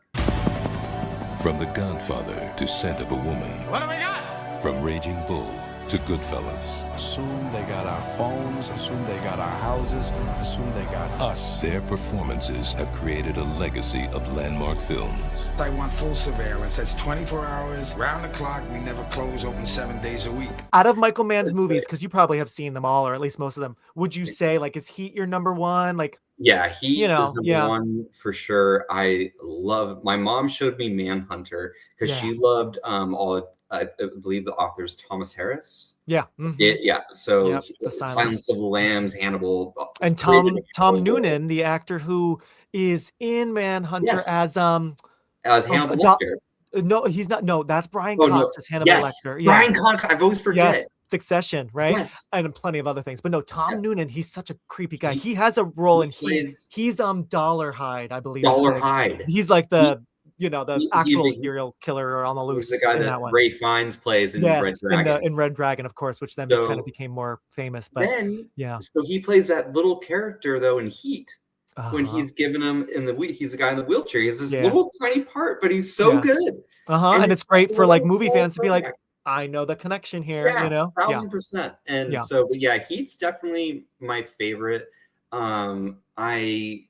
From The Godfather to Scent of a Woman. What do we got? From Raging Bull to Goodfellas. Assume they got our phones, assume they got our houses, assume they got us. Their performances have created a legacy of landmark films. I want full surveillance. That's 24 hours, round the clock. We never close, open 7 days a week. Out of Michael Mann's movies, because you probably have seen them all, or at least most of them, would you say, like, is Heat your number one? Like, yeah, Heat is number one for sure. My mom showed me Manhunter because she loved I believe the author is Thomas Harris. Yeah. So the Silence of the Lambs, Hannibal, and Tom Noonan, the actor who is in Manhunter as Hannibal Lecter. No, he's not. No, that's Brian Cox as Hannibal Lecter. Brian Cox. I've always forget. Yes. Succession, right? Yes. And plenty of other things. But no, Tom Noonan, he's such a creepy guy. He has a role in He's Dollarhide, I believe. Dollarhide. He's like the actual serial killer on the loose. The guy that Ray Fiennes plays in Red Dragon. In Red Dragon, of course, which then kind of became more famous. But so he plays that little character though in Heat. When he's giving him he's the guy in the wheelchair. He has this little tiny part, but he's so good. And it's great for like movie fans to be like, I know the connection here. 1000%. And so, Heat's definitely my favorite. I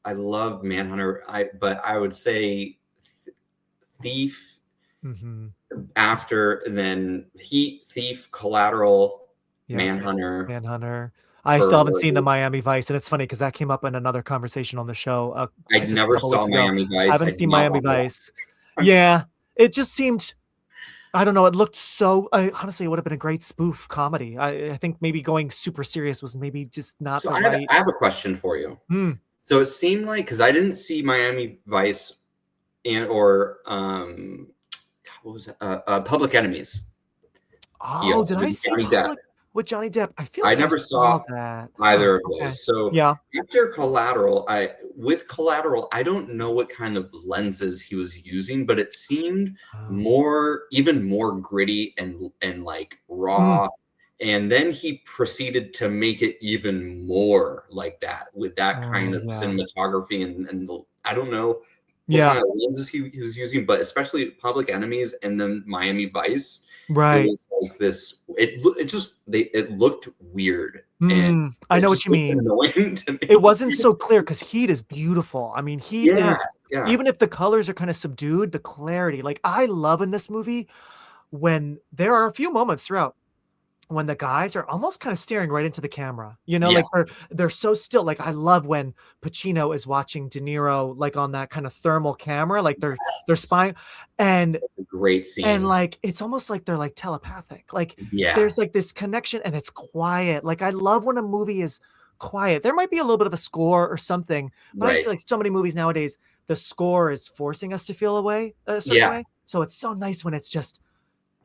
love Manhunter. But I would say Thief after, and then Heat, Thief, Collateral, Manhunter. I still haven't seen the Miami Vice, and it's funny because that came up in another conversation on the show. I never saw Miami Vice. I haven't seen Miami Vice. It just seemed, I don't know. It looked so. Honestly, it would have been a great spoof comedy. I think maybe going super serious was maybe just not the right. I have a question for you. So it seemed like, because I didn't see Miami Vice or what was it? Public Enemies. Oh, did I see with Johnny Depp? I feel like I never saw that either of those. So after Collateral, I don't know what kind of lenses he was using, but it seemed even more gritty and like raw. And then he proceeded to make it even more like that with that kind of cinematography and I don't know what kind of lenses he was using, but especially Public Enemies and then Miami Vice. Right. It was like this. It looked weird. And I know what you mean. Annoying to me. It wasn't so clear because Heat is beautiful. I mean, Heat is even if the colors are kind of subdued, the clarity. Like I love in this movie when there are a few moments throughout when the guys are almost kind of staring right into the camera, Yeah. like they're so still. Like I love when Pacino is watching De Niro, like on that kind of thermal camera, like they're spying, and Great scene. like it's almost like they're like telepathic. Like Yeah. there's like this connection, and it's quiet. Like I love when a movie is quiet. There might be a little bit of a score or something, but I just Right. feel like so many movies nowadays, the score is forcing us to feel a certain way. So it's so nice when it's just,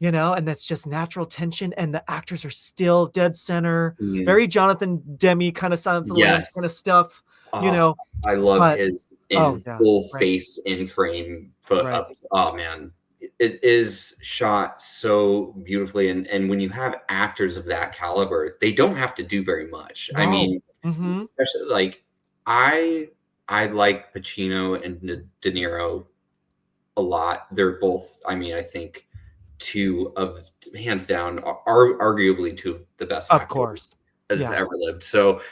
and that's just natural tension, and the actors are still dead center, very Jonathan Demme kind of Silence of the Lambs Yes. kind of stuff, Oh, I love but his yeah, full right. face in frame foot Right. up. Oh man, it is shot so beautifully, and when you have actors of that caliber, they don't have to do very much. I No. mean, Mhm. especially like I like Pacino and De Niro a lot. They're both, I mean, I think two of hands down are arguably two of the best Of actors course. that's Yeah. ever lived. So,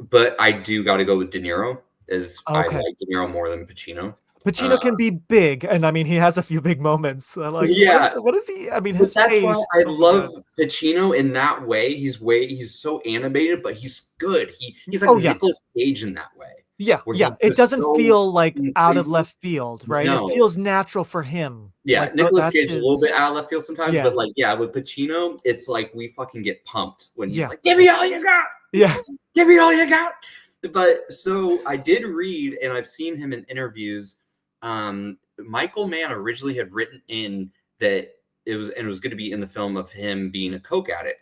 but I do got to go with De Niro. I Okay. like De Niro more than Pacino. Pacino can be big, and I mean, he has a few big moments. Like, Yeah. what is he? I mean, But his that's face. why I Oh my love God. Pacino in that way. He's so animated, but he's good. He's like Oh, yeah. Nicolas Cage in that way. Yeah, Where yeah. he's It just doesn't so feel like out of crazy. left field, right? It No. feels natural for him. Yeah, Like Nicolas that's Cage is a little his. bit out of left field sometimes, Yeah. but like, yeah, with Pacino, it's like we fucking get pumped when he's Yeah. like, "Give me all you got, Yeah. give me all you got." But so I did read, and I've seen him in interviews. Michael Mann originally had written in that it was going to be in the film of him being a coke addict.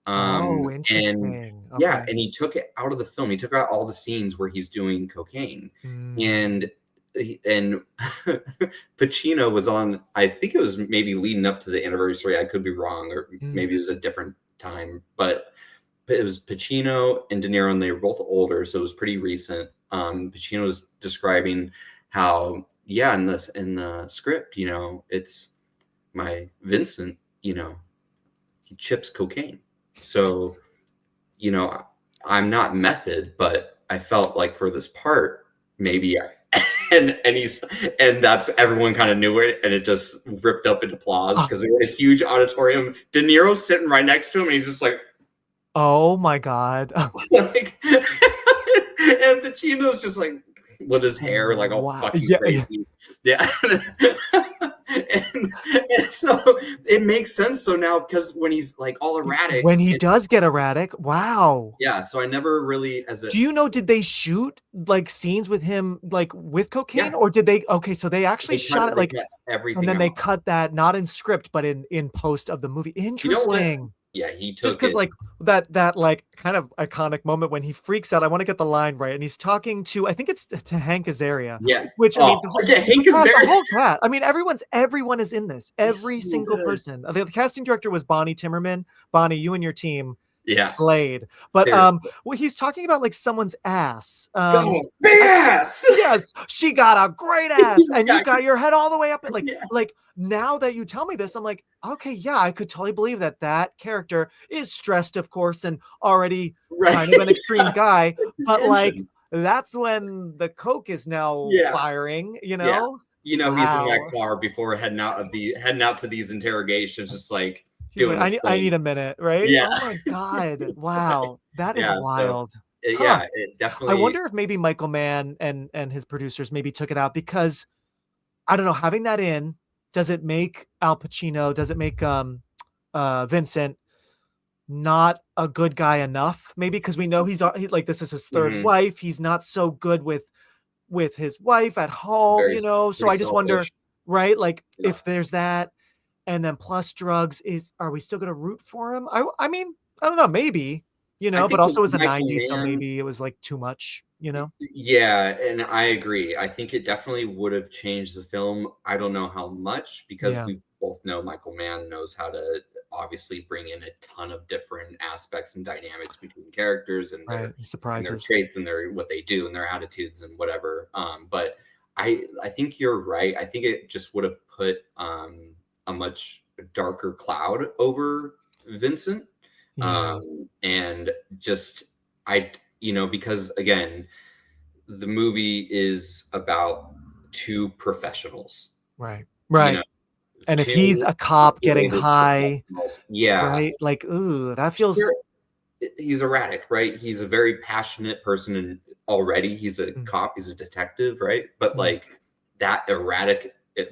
Oh, And interesting. yeah, Okay. and he took it out of the film. He took out all the scenes where he's doing cocaine, Mm. and Pacino was on. I think it was maybe leading up to the anniversary. I could be wrong, or maybe it was a different time, but it was Pacino and De Niro, and they were both older, so it was pretty recent. Pacino was describing how, yeah, in the script, it's my Vincent, he chips cocaine. So, I'm not method, but I felt like for this part, maybe and that's everyone kind of knew it, and it just ripped up into applause because they were in a huge auditorium. De Niro sitting right next to him, and he's just like, oh my God. like, and Pacino's just like with his hair like all fucking crazy. Yeah. and so it makes sense. So now, because when he's like all erratic, when he does get erratic, wow. Yeah. So I never really, do you know, did they shoot like scenes with him like with cocaine, or did they? Okay, so they actually shot it like everything, and then they cut that not in script but in post of the movie. Interesting. Yeah, he took just because like that like kind of iconic moment when he freaks out. I want to get the line right, and he's talking to, I think it's to Hank Azaria. Yeah, which I mean, Hank Azaria. The whole cat. I mean, everyone is in this. Every single person. The casting director was Bonnie Timmerman. Bonnie, you and your team. Yeah, slayed. But well, he's talking about like someone's ass. Big ass. Yes, she got a great ass, and you got your head all the way up. And like now that you tell me this, I'm like, okay, yeah, I could totally believe that character is stressed, of course, and already kind of an extreme guy. But like that's when the coke is now firing. He's in that car before heading out to these interrogations, just like. I need a minute, right? Yeah. Oh my God. Wow. That is wild. So, yeah, it definitely. I wonder if maybe Michael Mann and his producers maybe took it out because I don't know, having that in, does it make Al Pacino, does it make Vincent not a good guy enough? Maybe because we know he's like, this is his third wife. He's not so good with his wife at home, so I just wonder, right? Like if there's that. And then plus drugs, are we still going to root for him? I mean, I don't know, maybe, but also it was the 90s, so maybe it was like too much, Yeah, and I agree. I think it definitely would have changed the film. I don't know how much, because we both know Michael Mann knows how to obviously bring in a ton of different aspects and dynamics between characters and their traits and what they do and their attitudes and whatever. But I think you're right. I think it just would have put a much darker cloud over Vincent. And just because again, the movie is about two professionals, right And if he's two a cop getting operated high, professionals. Yeah. right? Like, ooh, that feels. He's erratic, right? He's a very passionate person, and already he's a Mm, cop, he's a detective, right? But mm, like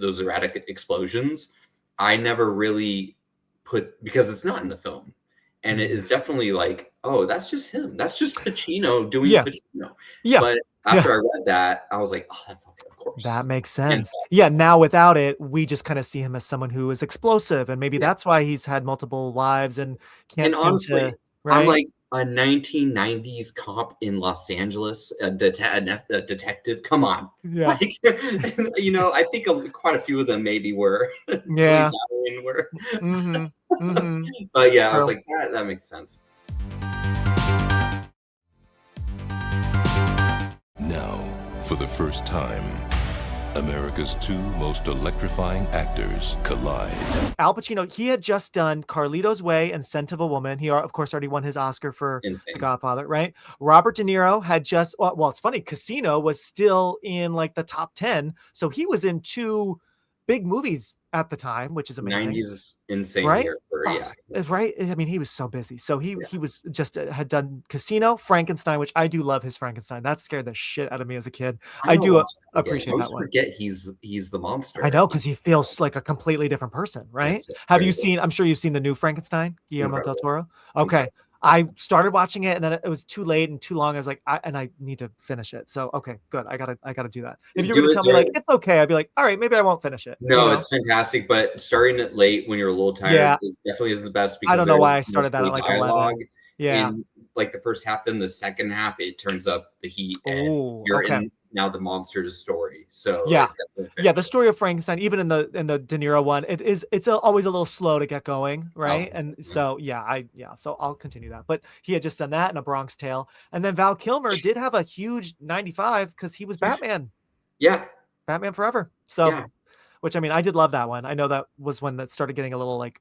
those erratic explosions, I never really put, because it's not in the film, and it mm. is definitely like, oh, that's just him. That's just Pacino doing Yeah, Pacino. yeah, But yeah. after I read that, I was like, oh, of course. That makes And sense. Yeah, now without it, we just kind of see him as someone who is explosive, and maybe yeah, that's why he's had multiple wives and and can't seem honestly, to, I'm right? like a 1990s cop in Los Angeles, a detective. Come on, Yeah. like I think quite a few of them maybe were really Yeah. battling were, Mm-hmm. Mm-hmm. but yeah, I was True. like that makes sense. Now, for the first time, America's two most electrifying actors collide. Al Pacino, he had just done Carlito's Way and Scent of a Woman. He, of course, already won his Oscar for The Insane. Godfather, right? Robert De Niro had just, well, it's funny, Casino was still in like the top 10. So he was in two big movies at the time, which is amazing. 90s insane Right? year for, Oh, yeah. it's right. I mean, he was so busy. So he Yeah. he was just had done Casino, Frankenstein, which I do love his Frankenstein. That scared the shit out of me as a kid. I do appreciate that Most one. forget he's the monster. I know, because he feels like a completely different person, right? It's Have you crazy. seen? I'm sure you've seen the new Frankenstein, Guillermo del Incredible. Toro. Okay, I started watching it and then it was too late and too long. I was like, I need to finish it. So okay, good. I gotta do that. If you were Do gonna it tell me like during- it's okay, I'd be like, all right, maybe I won't finish it. No, it's fantastic, but starting it late when you're a little tired Yeah. is definitely isn't the best, because I don't know why I there's started that at mostly like 11. Yeah. in like the first half, then the second half it turns up the heat, and Oh, you're okay. in now the monster's story. So Yeah. it definitely Yeah, the fits. story of Frankenstein, even in the De Niro one, always a little slow to get going, right? And 1000%, so so I'll continue that. But he had just done that in A Bronx Tale, and then Val Kilmer did have a huge 95 because he was Batman, yeah, Batman Forever. So, yeah. which I mean, I did love that one. I know that was one that started getting a little like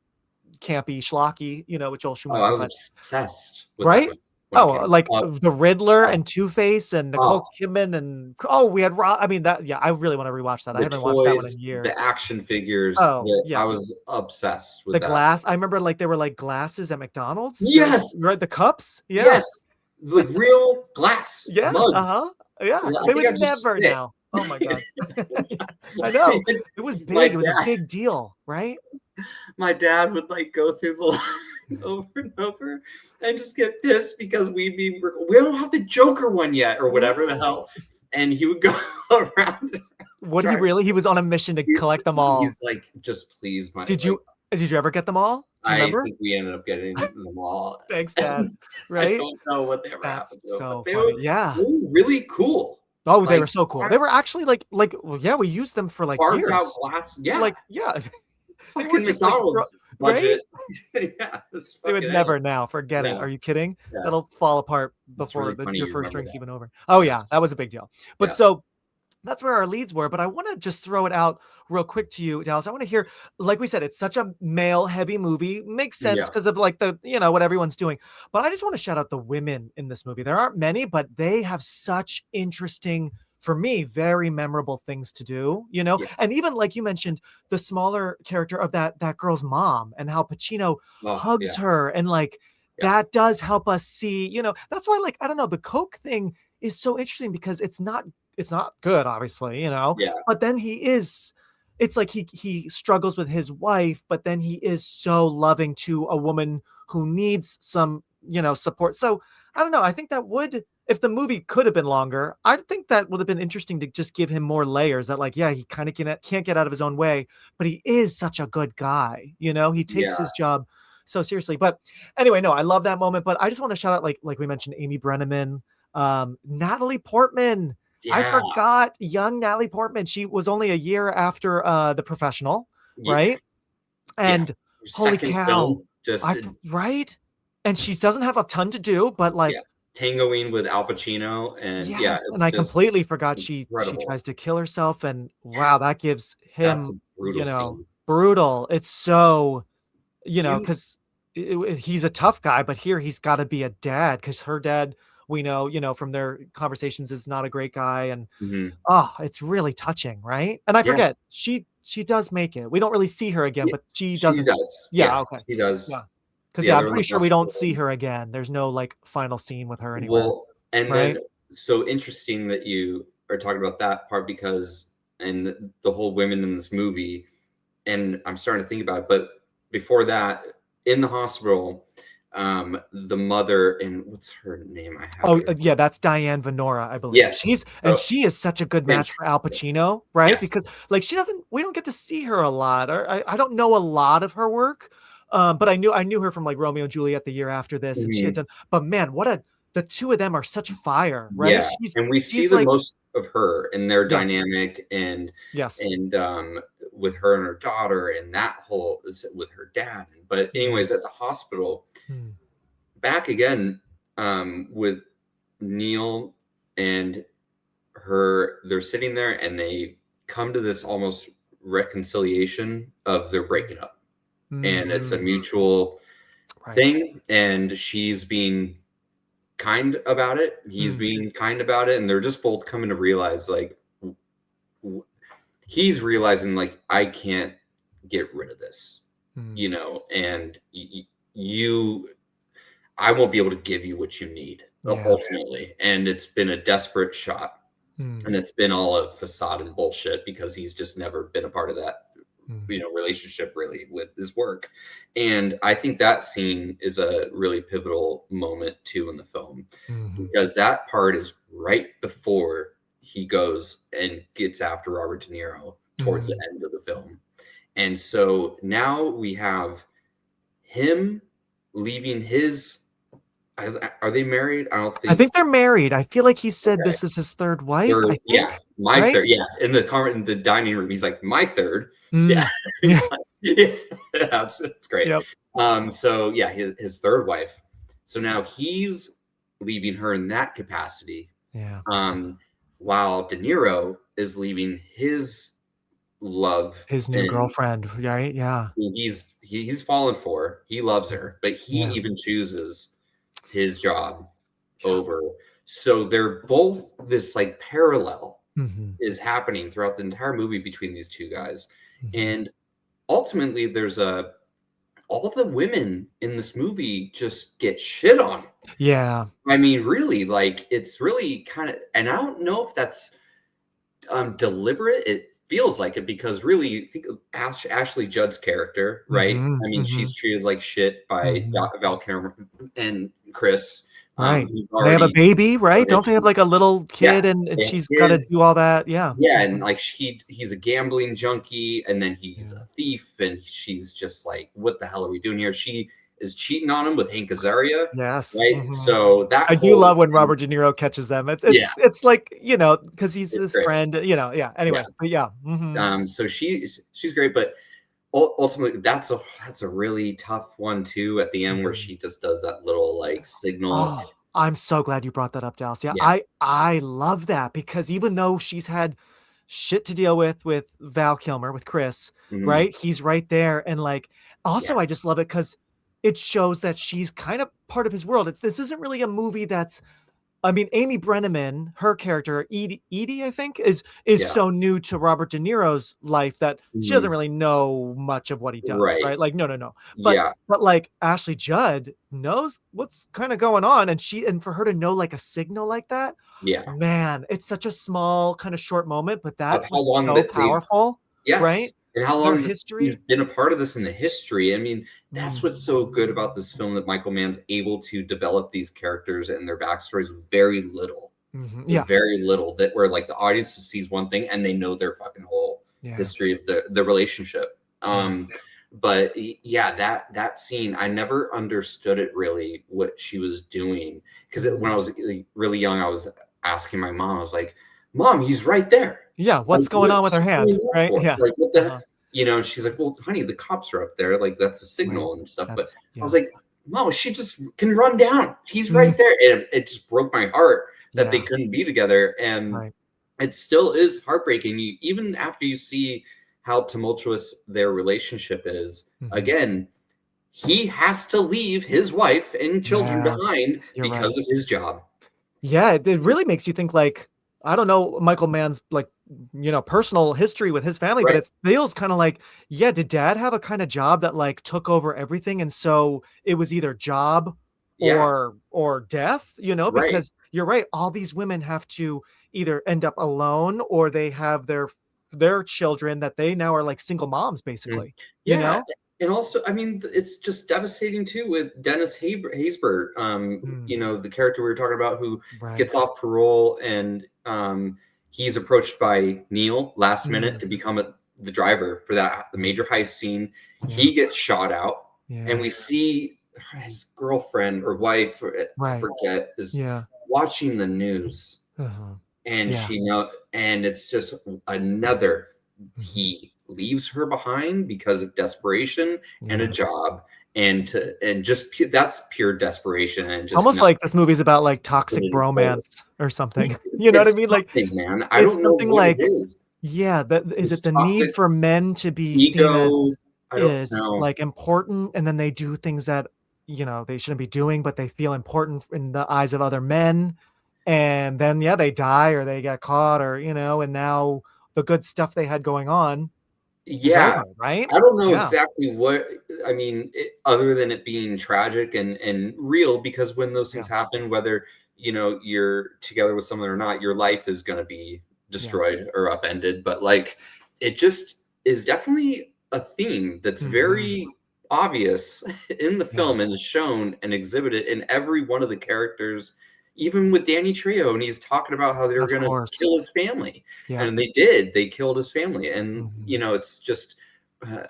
campy, schlocky, with Joel Oh, Schumacher. I was But obsessed with right? that one when it Oh, came like out. the Riddler Yes. and Two-Face and Oh. Nicole Kidman and we had I mean that I really want to rewatch that. I The haven't watched that one toys, in years. the action figures, Oh, I yeah. was obsessed with The that. glass. I remember like they were like glasses at McDonald's. Yes! Right. The cups. Yeah. Yes, like real glass Yeah. mugs. Uh-huh. Yeah. I They think I would just never spit. now. Oh my God. I know. It was My big. It was a dad- big deal, right? My dad would like go through the line over and over and just get pissed because we don't have the Joker one yet, or whatever the hell. And he would go around. What did he really? He was on a mission to collect them all. He's like, just please, Did you ever get them all? Do you I remember? think we ended up getting them all. Thanks, Dad. Right? I don't know what they ever That's happened to them, so but they funny. were, Yeah. they were really cool. Oh, they Like, were so cool. They were actually well, yeah, we used them for like Carved years. out glass. Yeah. Like, yeah. They fucking weren't just, like, McDonald's right? budget. Yeah. They would never now. Forget it. No. Are you kidding? Yeah. That'll fall apart That's before really funny your you first remember drink's that. even over. Oh yeah, that was a big deal. But Yeah. so that's where our leads were. But I want to just throw it out real quick to you, Dallas. I want to hear, like we said, it's such a male heavy movie. Makes sense Yeah. because of like the, what everyone's doing. But I just want to shout out the women in this movie. There aren't many, but they have such interesting, for me, very memorable things to do, Yes. and even like you mentioned, the smaller character of that girl's mom and how Pacino Oh, hugs yeah. her, and like Yeah. that does help us see, that's why, like, I don't know, the Coke thing is so interesting because it's not good, obviously, Yeah. but then it's like he struggles with his wife, but then he is so loving to a woman who needs some, support. So I don't know. I think that if the movie could have been longer, I think that would have been interesting to just give him more layers that, like, yeah, he kind of can't get out of his own way, but he is such a good guy. He takes Yeah. his job so seriously. But anyway, no, I love that moment. But I just want to shout out, like we mentioned, Amy Brenneman, Natalie Portman. I Yeah. forgot young Natalie Portman. She was only a year after The Professional, Yeah. right? And holy Second cow, film, just right? And she doesn't have a ton to do, but like, Yeah. tangoing with Al Pacino, and yes, yeah, it's and I just completely forgot she incredible. tries to kill herself, and wow, that gives him, That's a brutal scene. brutal. It's so, You- because he's a tough guy, but here he's got to be a dad because her dad, we know, from their conversations, is not a great guy, and Mhm. oh, it's really touching, right? And I Yeah. forget she she does make it. We don't really see her again, but she She doesn't. does. Yeah, okay. She does. Yeah. Because Yeah, I'm they're in pretty the sure we don't hospital. see her again. There's no like final scene with her anywhere. Well, and right? then so interesting that you are talking about that part because and the whole women in this movie, and I'm starting to think about it, but before that, in the hospital, the mother and what's her name? I have Oh, it. yeah, that's Diane Venora, I believe. Yes. She is such a good match for Al Fantastic. Pacino, right? Yes. Because like we don't get to see her a lot, or I don't know a lot of her work. But I knew her from like Romeo and Juliet the year after this, and she had Mhm. done. But man, the two of them are such fire, right? Yeah, and we see She's the like, most of her and their yeah, dynamic yes, and with her and her daughter and that whole with her dad. But anyways, at the hospital, Hmm. back again with Neil and her, they're sitting there and they come to this almost reconciliation of their breaking up. And it's a Mhm. mutual Right. thing, and she's being kind about it. He's being kind about it, and they're just both coming to realize like he's realizing like I can't get rid of this, you know, and you I won't be able to give you what you need ultimately. And it's been a desperate shot. And it's been all a facade and bullshit because he's just never been a part of that, you know, relationship really with his work. And I think that scene is a really pivotal moment too in the film because that part is right before he goes and gets after Robert De Niro towards the end of the film. And so now we have him leaving his are they married? I think they're married. I feel like he said this is his third wife. Third, I think, yeah, my right? third. Yeah, in the dining room, he's like my third. Yeah. Yeah, yeah, that's great. Yep. So yeah, his third wife. So now he's leaving her in that capacity. Yeah. While De Niro is leaving his love, His new girlfriend, right? Yeah. He's fallen for. He loves her, but he even chooses his job over. So they're both this like parallel is happening throughout the entire movie between these two guys. And ultimately there's all the women in this movie just get shit on. Yeah. I mean, really, like it's really kind of, and I don't know if that's deliberate. It feels like it because really think of Ashley Judd's character, right? I mean, she's treated like shit by Val Kilmer and Chris. Right. They have a Already baby, right? Don't they have like a little kid and they have she's got to kids. do all that? Yeah. Yeah, and like he's a gambling junkie, and then he's a thief, and she's just like, "What the hell are we doing here?" She is cheating on him with Hank Azaria, Yes. right? So that I do love when Robert De Niro catches them. It's like, you know, because he's his great. friend, you know. Yeah. Anyway, but yeah. So she's great, but ultimately that's a really tough one too at the end where she just does that little like signal. Oh, I'm so glad you brought that up, Dallas. Yeah. I love that because even though she's had shit to deal with Val Kilmer, with Chris, right? He's right there. And like, also, I just love it because it shows that she's kind of part of his world. This isn't really a movie that's, I mean, Amy Brenneman, her character, Edie, I think, is so new to Robert De Niro's life that she doesn't really know much of what he does, right? Like, no. But like Ashley Judd knows what's kind of going on, and for her to know like a signal like that, man, it's such a small kind of short moment, but that was so powerful, right? And how long history he's been a part of this in the history. I mean, that's what's so good about this film that Michael Mann's able to develop these characters and their backstories with very little. Very little that where like the audience sees one thing and they know their fucking whole history of the relationship. But yeah, that scene, I never understood it really what she was doing. Because when I was really young, I was asking my mom, I was like, Mom, he's right there. Yeah, what's going on with her hand, right? For? Yeah. Like, what the you know, she's like, well, honey, the cops are up there. Like, that's a signal and stuff. But I was like, Mom, she just can run down. He's right there. And it just broke my heart that they couldn't be together. And it still is heartbreaking. Even after you see how tumultuous their relationship is, again, he has to leave his wife and children behind because of his job. Yeah, it really makes you think like, I don't know Michael Mann's like personal history with his family, but it feels kind of like, yeah, did dad have a kind of job that like took over everything? And so it was either job or death, Right. because you're right. All these women have to either end up alone or they have their children that they now are like single moms, basically, Yeah. And also, I mean, it's just devastating too with Dennis Haysbert, the character we were talking about who gets off parole and he's approached by Neil last minute to become the driver for the major heist scene. He gets shot out, and we see his girlfriend or wife, I forget, is watching the news, and and it's just another. He leaves her behind because of desperation and a job, and that's pure desperation, and just almost like this movie's about like toxic bromance or something. You know what I mean? Like, man, I don't know what like, it is. Yeah, is it the need for men to be seen as like important, and then they do things that they shouldn't be doing, but they feel important in the eyes of other men, and then they die or they get caught or and now the good stuff they had going on is over, right? I don't know exactly what I mean, other than it being tragic and real, because when those things happen, whether you're together with someone or not, your life is going to be destroyed or upended. But like, it just is definitely a theme that's very obvious in the film and is shown and exhibited in every one of the characters, even with Danny Trejo, and he's talking about how they were going to kill his family, and they killed his family. And it's just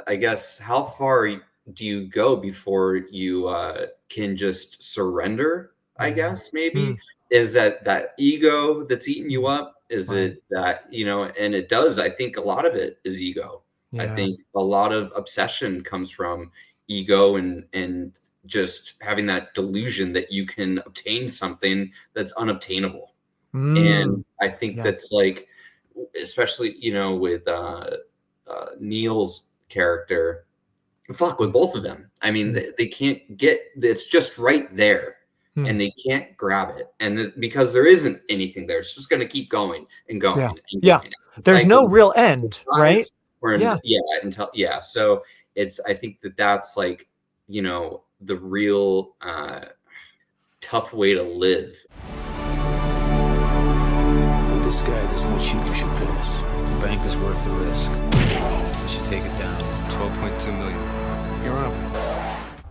I guess, how far do you go before you can just surrender? I guess maybe is that ego that's eating you up? Is it that and it does. I think a lot of it is ego. I think a lot of obsession comes from ego and just having that delusion that you can obtain something that's unobtainable. And I think that's like, especially with Neil's character, with both of them. I mean, they can't get, it's just right there, and they can't grab it, and because there isn't anything there, it's just going to keep going and going. And going. There's no real end, right? Until so it's, I think that's like the real tough way to live. With this guy, there's one sheep you should pass. The bank is worth the risk. You should take it down. 12.2 million. You're up.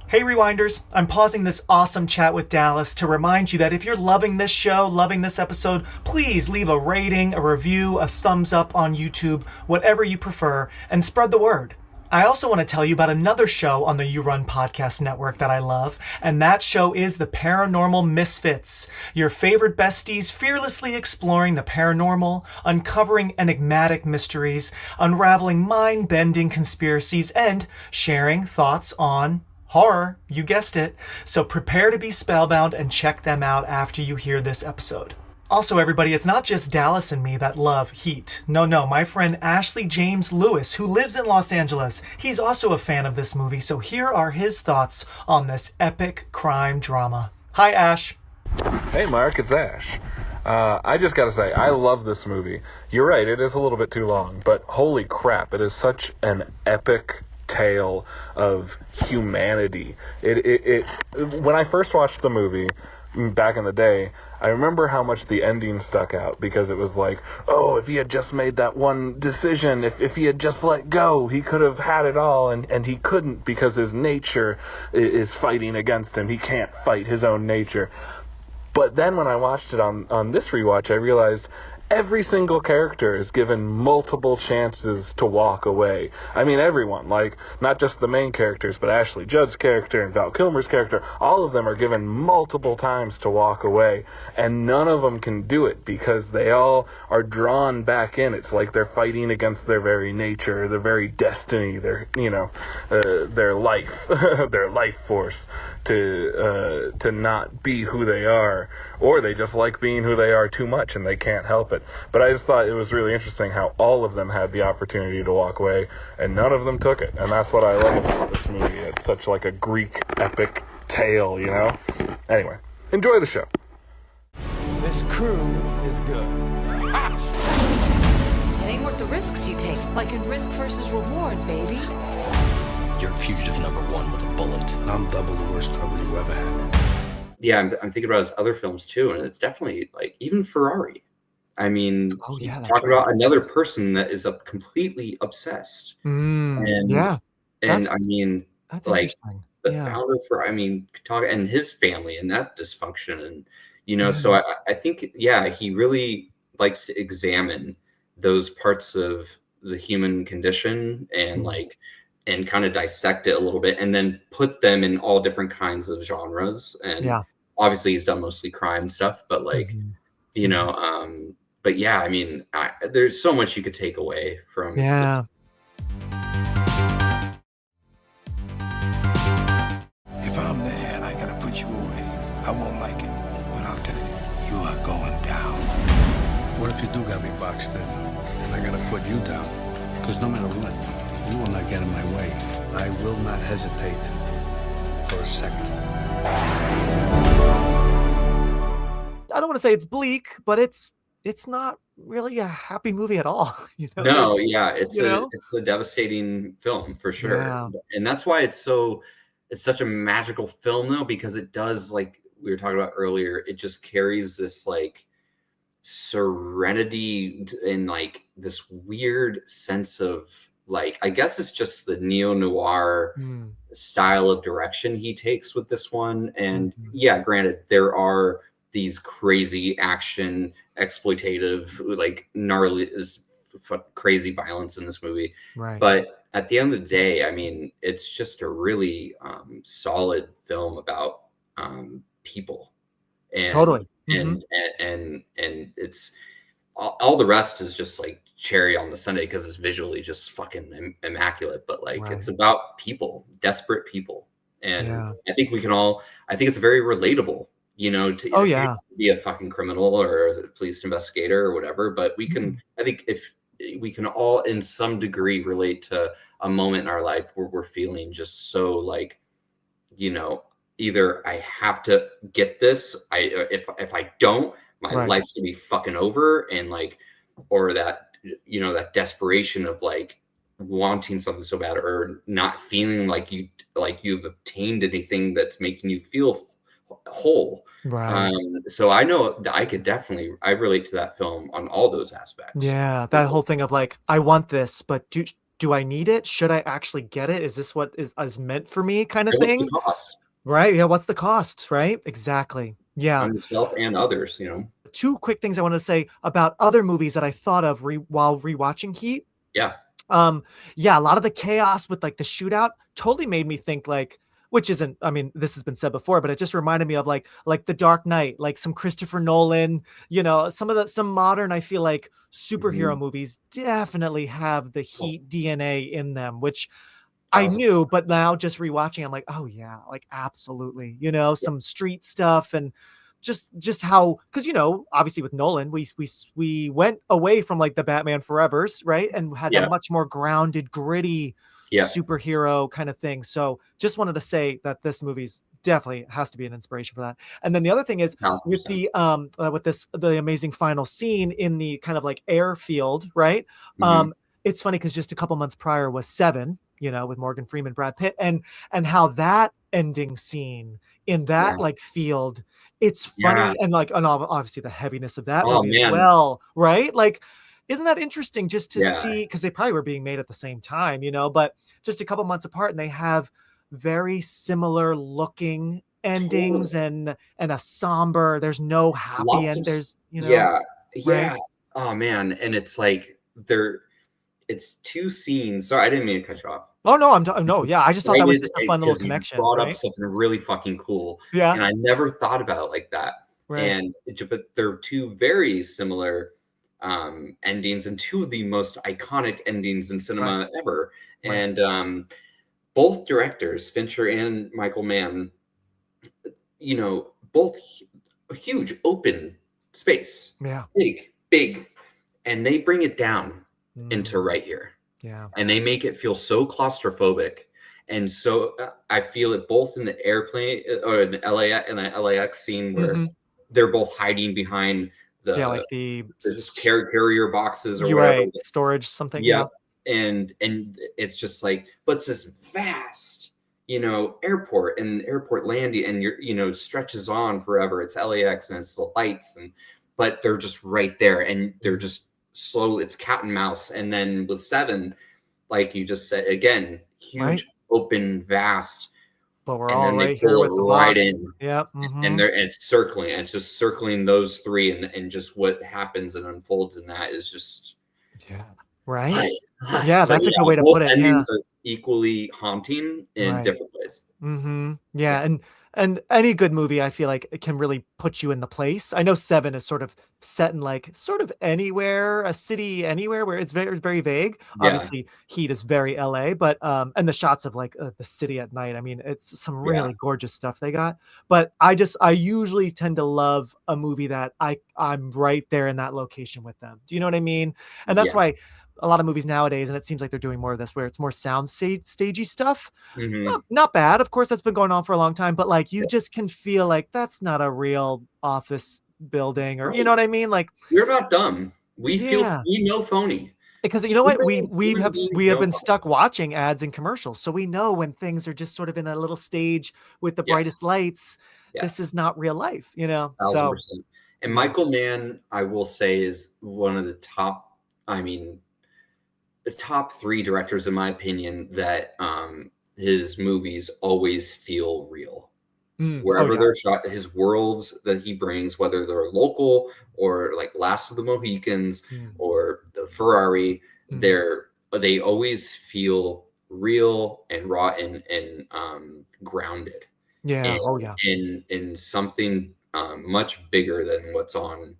Hey Rewinders, I'm pausing this awesome chat with Dallas to remind you that if you're loving this show, loving this episode, please leave a rating, a review, a thumbs up on YouTube, whatever you prefer, and spread the word. I also want to tell you about another show on the You Run podcast network that I love, and that show is The Paranormal Misfits, your favorite besties fearlessly exploring the paranormal, uncovering enigmatic mysteries, unraveling mind-bending conspiracies, and sharing thoughts on horror, you guessed it. So prepare to be spellbound and check them out after you hear this episode. Also, everybody, it's not just Dallas and me that love Heat. No, my friend Ashley James Lewis, who lives in Los Angeles, he's also a fan of this movie, so here are his thoughts on this epic crime drama. Hi, Ash. Hey, Mark, it's Ash. I just gotta say, I love this movie. You're right, it is a little bit too long, but holy crap, it is such an epic tale of humanity. When I first watched the movie back in the day, I remember how much the ending stuck out, because it was like, oh, if he had just made that one decision, if he had just let go, he could have had it all, and he couldn't because his nature is fighting against him. He can't fight his own nature. But then when I watched it on this rewatch, I realized every single character is given multiple chances to walk away. I mean, everyone, like, not just the main characters, but Ashley Judd's character and Val Kilmer's character, all of them are given multiple times to walk away, and none of them can do it because they all are drawn back in. It's like they're fighting against their very nature, their very destiny, their life, their life force to not be who they are, or they just like being who they are too much and they can't help it. But I just thought it was really interesting how all of them had the opportunity to walk away and none of them took it, and that's what I love about this movie. It's such like a Greek epic tale, Anyway, enjoy the show. This crew is good. support the risks you take, like in risk versus reward, baby. You're fugitive number one with a bullet. I'm double the worst trouble you ever had. Yeah, I'm thinking about his other films too, and it's definitely like even Ferrari. I mean, talking about another person that is completely obsessed. And I mean, that's like interesting. the founder and his family and that dysfunction, and so I think he really likes to examine those parts of the human condition and and kind of dissect it a little bit and then put them in all different kinds of genres. And obviously he's done mostly crime stuff, but but yeah, I mean, there's so much you could take away from this. If I'm there and I gotta put you away, I won't like it. But I'll tell you, you are going down. What if you do got me boxed in and I gotta put you down? Because no matter what, you will not get in my way. I will not hesitate for a second. I don't want to say it's bleak, but it's not really a happy movie at all. No, it's a devastating film for sure. And that's why it's such a magical film though, because it does, like we were talking about earlier, it just carries this like serenity and like this weird sense of like, I guess it's just the neo-noir style of direction he takes with this one. And granted, there are these crazy action, exploitative, like gnarly, crazy violence in this movie. Right. But at the end of the day, I mean, it's just a really solid film about people. And, totally. And it's all the rest is just like cherry on the sundae because it's visually just fucking immaculate. But like it's about people, desperate people. And I think it's very relatable. To be a fucking criminal or a police investigator or whatever, but we can, I think if we can all in some degree relate to a moment in our life where we're feeling just so like, either I have to get this, if I don't, my life's gonna be fucking over, and like, or that, that desperation of like wanting something so bad or not feeling like you've obtained anything that's making you feel whole. So I know that I relate to that film on all those aspects. That whole thing of like, I want this, but do I need it? Should I actually get it? Is this what is meant for me, kind of thing? What's the cost? Right. What's the cost? Right. Exactly. On yourself and others. Two quick things I want to say about other movies that I thought of while rewatching Heat. A lot of the chaos with like the shootout totally made me think like, which isn't, I mean, this has been said before, but it just reminded me of like The Dark Knight, like some Christopher Nolan, some modern, I feel like superhero movies definitely have the Heat DNA in them, which I knew, but now just rewatching, I'm like, oh yeah, like absolutely, some street stuff and just how, because obviously with Nolan, we went away from like the Batman Forevers, right, and had a much more grounded, gritty superhero kind of thing. So just wanted to say that this movie's definitely has to be an inspiration for that. And then the other thing is 100%. With the amazing final scene in the kind of like airfield, right? It's funny because just a couple months prior was Seven, with Morgan Freeman, Brad Pitt, and how that ending scene in that like field, it's funny and like, and obviously the heaviness of that movie as well, right? Like, isn't that interesting just to see, because they probably were being made at the same time, but just a couple months apart, and they have very similar looking endings and a somber, there's no happy end, there's right? Oh man, and it's like it's two scenes. Sorry, I didn't mean to cut you off. Oh no, I just thought that was just a fun little connection. You brought up something really fucking cool. And I never thought about it like that. But they're two very similar endings and two of the most iconic endings in cinema ever. And both directors, Fincher and Michael Mann, both huge open space. Big, and they bring it down into right here. And they make it feel so claustrophobic. And so I feel it both in the airplane or in the LAX scene where they're both hiding behind the like the just carrier boxes or you're whatever. right, storage something. Yep. And it's just like, but it's this vast, airport and airport landing, and stretches on forever. It's LAX and it's the lights, but they're just right there, and they're just slow. It's cat and mouse. And then with 7, like you just said, again, huge, open, vast. But we're and all then right they pull here it with the right box. in. Yep. And it's circling, and it's just circling those 3, and just what happens and unfolds in that is just right. Yeah, that's a good way to both put it. endings are equally haunting in different ways. Yeah, and any good movie, I feel like it can really put you in the place. I know 7 is sort of set in like sort of anywhere, a city anywhere, where it's very, very vague. Obviously, Heat is very LA, but and the shots of like the city at night. I mean, it's some really gorgeous stuff they got. But I usually tend to love a movie that I'm right there in that location with them. Do you know what I mean? And that's why a lot of movies nowadays, and it seems like they're doing more of this, where it's more sound stagey stuff. Not bad, of course, that's been going on for a long time, but like you just can feel like that's not a real office building, or you know what I mean? Like, you're not dumb. We know phony, because you know what, we have been stuck watching ads and commercials, so we know when things are just sort of in a little stage with the brightest lights. This is not real life, 1000%. And Michael Mann, I will say, is one of the top, the top 3 directors, in my opinion, that his movies always feel real. Wherever they're shot, his worlds that he brings, whether they're local or like Last of the Mohicans or the Ferrari, they always feel real and raw and grounded. In something much bigger than what's on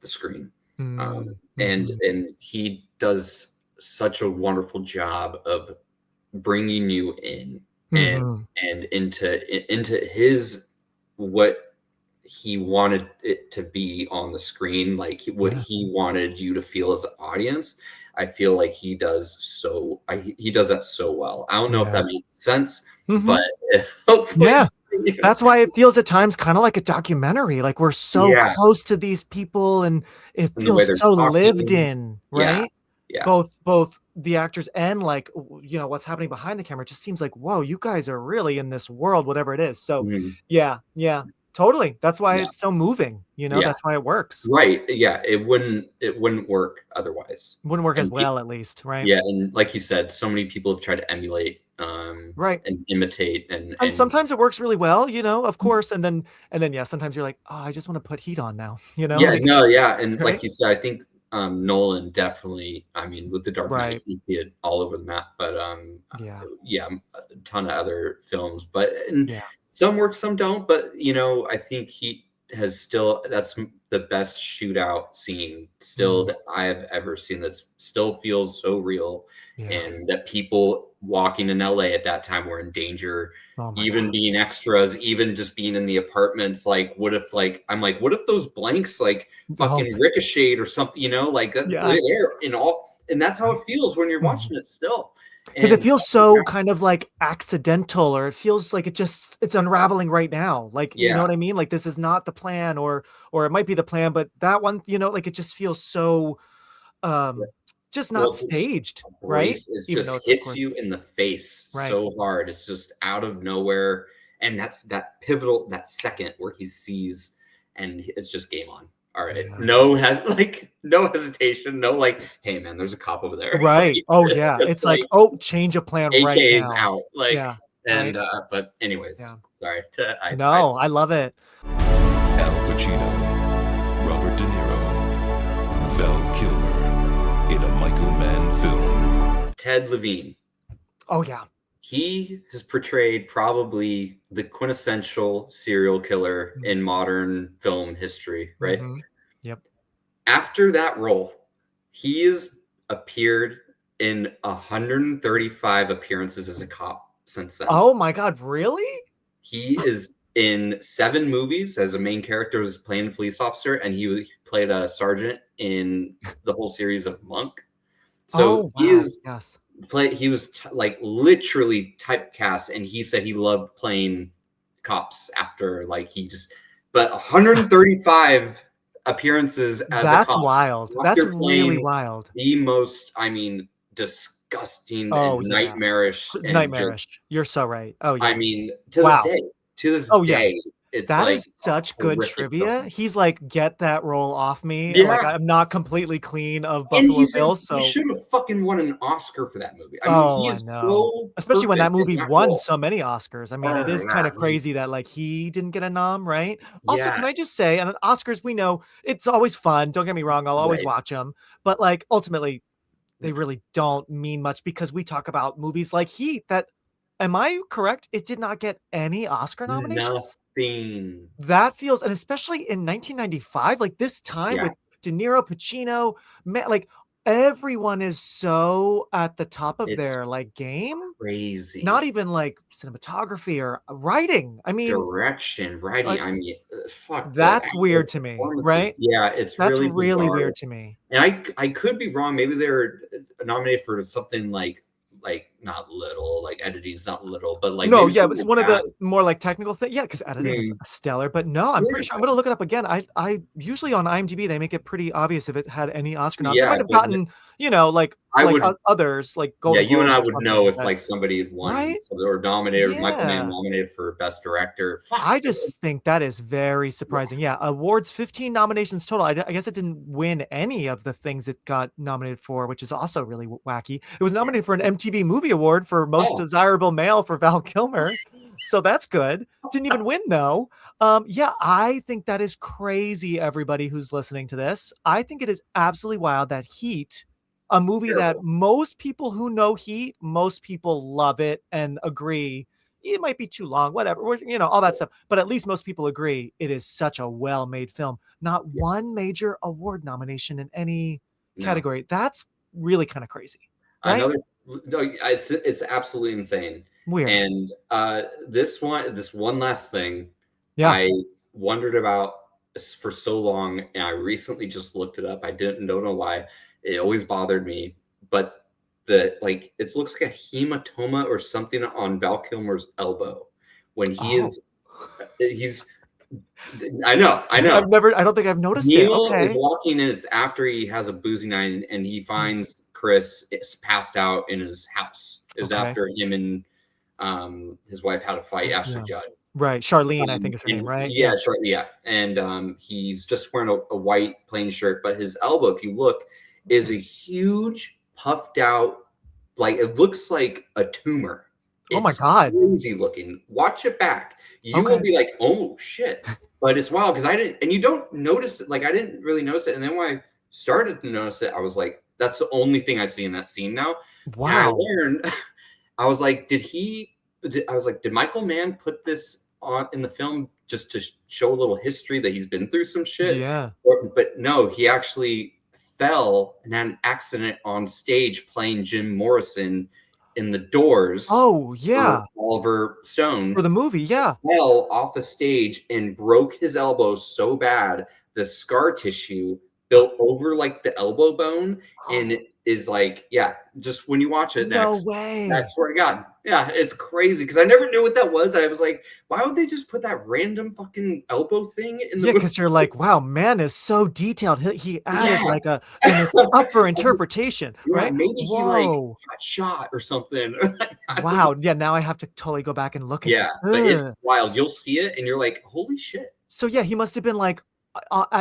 the screen. And he does such a wonderful job of bringing you in and into his, what he wanted it to be on the screen, like what he wanted you to feel as an audience. I feel like he does that so well. I don't know if that makes sense, but hopefully that's why it feels at times kind of like a documentary. Like we're so close to these people, and it feels so lived in, right? Both the actors and like what's happening behind the camera. It just seems like, whoa, you guys are really in this world, whatever it is. So totally. That's why it's so moving. That's why it works. Right. Yeah. It wouldn't work otherwise. Wouldn't work as well, at least. Right. Yeah. And like you said, so many people have tried to emulate and imitate, and sometimes it works really well, of course, and then sometimes you're like, oh, I just want to put Heat on now, and like you said, I think Nolan definitely, with The Dark Knight, you see it all over the map, but a ton of other films, but some work, some don't, but I think Heat has still, that's the best shootout scene still that I have ever seen, that still feels so real, and that people walking in LA at that time were in danger, being extras, even just being in the apartments. Like, what if what if those blanks fucking ricocheted or something, like that there in all, and that's how it feels when you're watching it still. And it feels so kind of like accidental, or it feels like it's unraveling right now. Like, you know what I mean? Like, this is not the plan, or it might be the plan, but that one, like it just feels so just not staged, right? It just hits you in the face so hard. It's just out of nowhere. And that's that pivotal, that second where he sees, and it's just game on. All right. No hesitation. No, hey man, there's a cop over there. Right. Oh yeah. It's like, oh, change of plan right now. AK is out. But anyways, sorry. I love it. Al Pacino, Robert De Niro, Val Kilmer in a Michael Mann film. Ted Levine. Oh yeah. He has portrayed probably the quintessential serial killer in modern film history, right? Yep. After that role, he has appeared in 135 appearances as a cop since then. Oh my God, really? He is in 7 movies as a main character, was playing a police officer, and he played a sergeant in the whole series of Monk. So he is he was literally typecast, and he said he loved playing cops after but 135 appearances as a That's cop. wild. Out That's there really playing wild. the most, I mean, disgusting Oh, and yeah. nightmarish and just, Nightmarish. You're so right. Oh, I yeah. mean, Wow. to this Oh, yeah. day, it's That like is a such good horrific trivia. film. He's like, "Get that role off me." Like, Yeah. I'm not completely clean of And Buffalo Bill, he so should have fucking won an Oscar for that movie. I mean, oh, he I is know. so Especially when that perfect in movie that won role. so many Oscars. I mean, it Oh is my kinda god, like, crazy that, like, he didn't get a nom, right? Also, yeah, can I just say, and Oscars, we know it's always fun, don't get me wrong, I'll always right. watch them, but, like, ultimately, they really don't mean much because we talk about movies like Heat that am I correct? It did not get any Oscar nominations? Nothing. That feels and especially in 1995, like, this time Yeah, with De Niro, Pacino, like, everyone is so at the top of it's their, like, game. Not crazy. even, like, cinematography or writing. I mean, Direction, writing, like, I mean, fuck, that's weird to me, performances. right? Yeah, it's That's really really bizarre. weird to me. And I could be wrong. Maybe they're nominated for something like not little, like editing is not little, but like No, maybe yeah, something it's like one of that. the more, like, technical yeah, because editing is Mm, stellar, but no, I'm pretty yeah, sure I'm gonna look it up again. I usually on IMDb, they make it pretty obvious if it had any Oscar noms. It might yeah, have but gotten, you know, I would, others, like yeah, Golden you and I Globes or would know something, if but like somebody had won right? something or nominated Michael Mann Yeah. nominated for best director. Fuck. I just think that is very Yeah, surprising. Yeah, awards, 15 nominations total. I guess it didn't win any of the things it got nominated for, which is also really wacky. It was nominated for an MTV Movie Award for Most oh, Desirable Male for Val Kilmer, so that's good. Didn't even win though. Yeah, I think that is crazy, everybody who's listening to this. I think it is absolutely wild that Heat, a movie that terrible. most people who know Heat, most people love it and agree it might be too long, whatever, you know, all that stuff. But at least most people agree it is such a well-made film. Not Yeah, one major award nomination in any no. category. That's really kind of crazy, right? Another, no, it's absolutely insane. Weird. And this one last thing Yeah. I wondered about for so long, and I recently just looked it up. I don't know why. It always bothered me, but the like it looks like a hematoma or something on Val Kilmer's elbow when Oh, he's I know. I don't think I've noticed it. Neil is Okay. walking in. It's after he has a boozy night, and he Mm, finds Chris is passed out in his house. It was okay. after him and his wife had a fight, Ashley Yeah. Judd. Right. Charlene, I think is her name, And right? yeah, Yeah. sure, yeah. And he's just wearing a white plain shirt, but his elbow, if you look, is a huge puffed out, like it looks like a tumor. Oh my It's God. crazy looking. Watch it back. You will Okay. be like, oh shit. But it's wild because I didn't, and you don't notice it. Like I didn't really notice it. And then when I started to notice it, I was like, that's the only thing I see in that scene now. And I Wow. learned, I was like, I was like, did Michael Mann put this on in the film just to show a little history that he's been through some shit? Yeah. But no, he actually fell and had an accident on stage playing Jim Morrison in The Doors Oh, for yeah. Oliver For Stone. the movie. Yeah. Fell off the stage and broke his elbow so bad the scar tissue built over like the elbow bone and it is like, yeah, just when you watch it No next, I way. swear to God, yeah, it's crazy because I never knew what that was. I was like, why would they just put that random fucking elbow thing in the Yeah, movie? because 'cause you're like, "Wow, man is so detailed." He added Yeah. like a and it's I up for was like, interpretation, yeah, right? maybe he like Whoa. got shot or something. I don't know. Wow, yeah, now I have to totally go back and look at Yeah, but it's ugh. wild. You'll see it and you're like, holy shit. So, yeah, he must have been, like,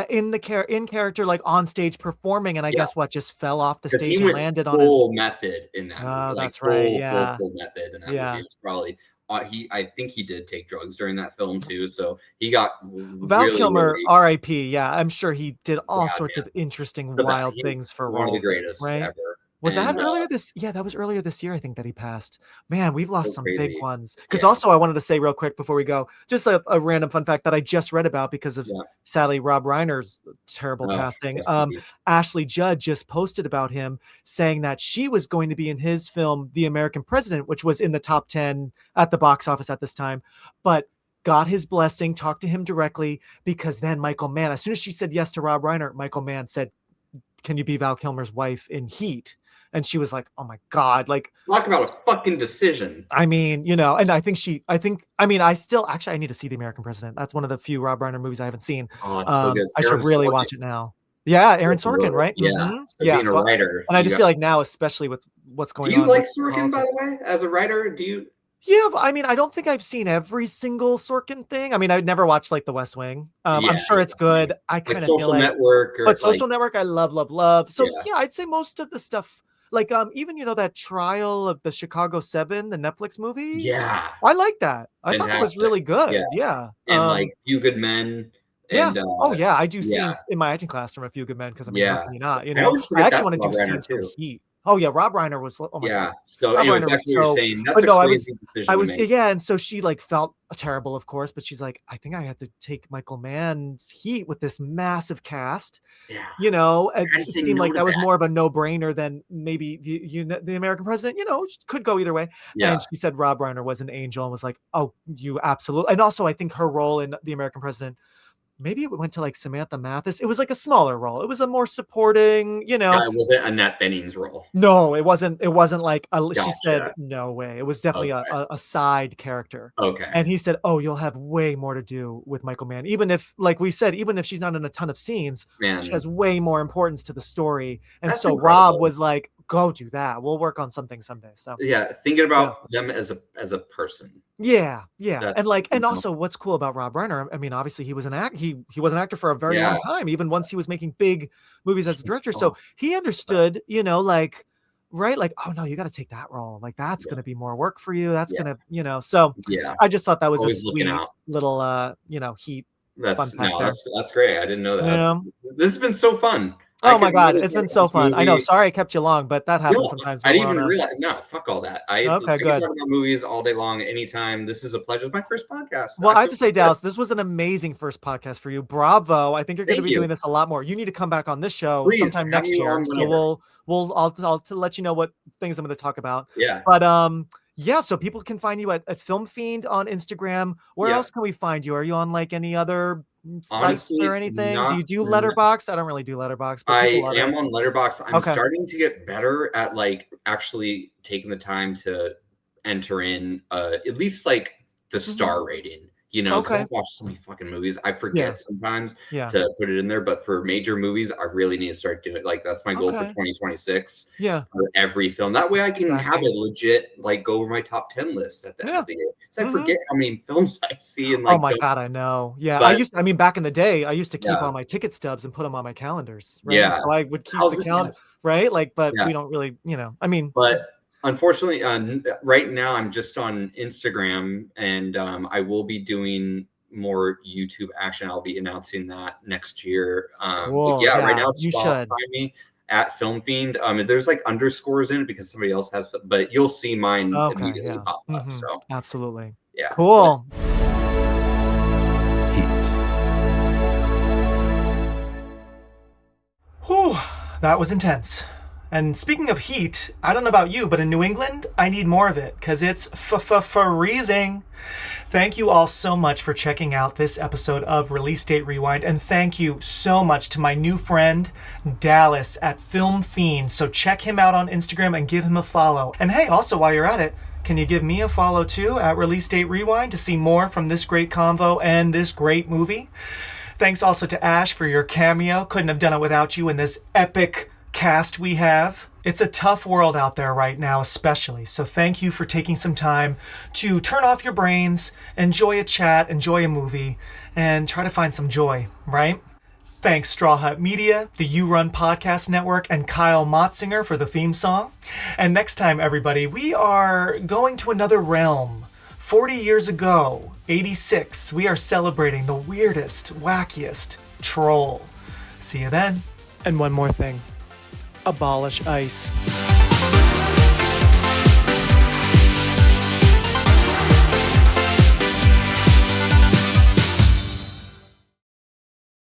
in character, like, on stage performing, and I Yeah. guess what, just fell off the 'Cause he stage and went landed on his full method in that movie, oh, like, that's right, yeah. full method in that movie. Yeah. It's probably I think he did take drugs during that film too, so he got Val really, Kilmer, really RIP, yeah, I'm sure he did all bad, sorts man. of interesting, The best. wild things He's for one of the roles, greatest right? ever, Was that and, earlier this yeah, that was earlier this year, I think, that he passed. Man, we've lost so some big crazy. ones. Because Yeah, also I wanted to say real quick before we go, just a random fun fact that I just read about because of, yeah. sadly, Rob Reiner's terrible Oh, passing. rest in peace. Ashley Judd just posted about him saying that she was going to be in his film, The American President, which was in the top 10 at the box office at this time, but got his blessing, talked to him directly, because then Michael Mann, as soon as she said yes to Rob Reiner, Michael Mann said, "Can you be Val Kilmer's wife in Heat?" And she was like, oh my God, like talk about a fucking decision. I mean, you know, and I need to see The American President. That's one of the few Rob Reiner movies I haven't seen. Oh, it's so good. I should really watch it now. Yeah, Aaron Sorkin, right? Yeah. Mm-hmm. So being a writer. And I just feel like now, especially with what's going on. Do you like Sorkin, by the way, as a writer? Do you? Yeah, I mean, I don't think I've seen every single Sorkin thing. I mean, I've never watched like The West Wing. I'm sure it's good. I kind of feel like Social Network, I love. So yeah, I'd say most of the stuff, like even that trial of the Chicago 7, the Netflix movie. Yeah, I like that. I thought it was really good. Yeah. And like Few Good Men. And, yeah. I do scenes in my acting class from A Few Good Men because how can you not? You know, I actually want to do scenes from Heat. Oh yeah, Rob Reiner was. Oh my God. So anyway, that's what you're saying. That's a crazy decision. I was and so she like felt terrible, of course, but she's like, I think I have to take Michael Mann's Heat with this massive cast. Yeah. You know, it just seemed like that was more of a no-brainer than maybe the American President. You know, could go either way. Yeah. And she said Rob Reiner was an angel and was like, oh, you absolutely. And also, I think her role in The American President. Maybe it went to like Samantha Mathis. It was like a smaller role. It was a more supporting, you know. Yeah, it wasn't Annette Bening's role. No, it wasn't. It wasn't like she said. No way. It was definitely a side character. Okay. And he said, "Oh, you'll have way more to do with Michael Mann. Even if, like we said, even if she's not in a ton of scenes, she has way more importance to the story." And so incredible. Rob was like, "Go do that. We'll work on something someday." So yeah, thinking about them as a person. Yeah. And also what's cool about Rob Reiner, I mean, obviously he was an actor for a very long time, even once he was making big movies as a director. So he understood, you know, like, right? Like, oh no, you got to take that role. Like that's going to be more work for you. That's going to, you know, so I just thought that was a sweet little, Heat. That's great. I didn't know that. This has been so fun. Oh my God, it's been so fun. I know. Sorry I kept you long, but that happens sometimes. I didn't even realize. No, fuck all that. I can talk about movies all day long, anytime. This is a pleasure. It's my first podcast. Well, I have to say, Dallas, this was an amazing first podcast for you. Bravo. I think you're going to be doing this a lot more. You need to come back on this show sometime next year. So I'll let you know what things I'm going to talk about. Yeah. But so people can find you at Film Fiend on Instagram. Where else can we find you? Are you on like any other sites or anything? Do you do Letterboxd? I don't really do Letterboxd. I am on Letterboxd. I'm starting to get better at like actually taking the time to enter in at least like the star rating. You know, because I've watched so many fucking movies, I forget sometimes to put it in there. But for major movies, I really need to start doing it. Like that's my goal for 2026. Yeah, for every film. That way, I can have a legit like go over my top 10 list at the end of the year. Because I forget how many films I see. And like, oh my God, I know. Yeah, I mean, back in the day, I used to keep all my ticket stubs and put them on my calendars. Right? Yeah, so I would keep the calendar, right? Like, but we don't really, you know. I mean, but. Unfortunately, right now I'm just on Instagram, and I will be doing more YouTube action. I'll be announcing that next year. Cool. Right now you should find me at Film Fiend. There's like underscores in it because somebody else has, but you'll see mine immediately pop up. So absolutely, yeah, cool. Heat. Whew, that was intense. And speaking of heat, I don't know about you, but in New England, I need more of it because it's freezing. Thank you all so much for checking out this episode of Release Date Rewind. And thank you so much to my new friend, Dallas at Film Fiend. So check him out on Instagram and give him a follow. And hey, also while you're at it, can you give me a follow too at Release Date Rewind to see more from this great convo and this great movie? Thanks also to Ash for your cameo. Couldn't have done it without you in this epic cast we have. It's a tough world out there right now, especially. So thank you for taking some time to turn off your brains, enjoy a chat, enjoy a movie, and try to find some joy, right? Thanks Straw Hut Media, the You Run Podcast Network, and Kyle Motzinger for the theme song. And next time, everybody, we are going to another realm. 40 years ago, 86, we are celebrating the weirdest, wackiest troll. See you then. And one more thing. Abolish ICE.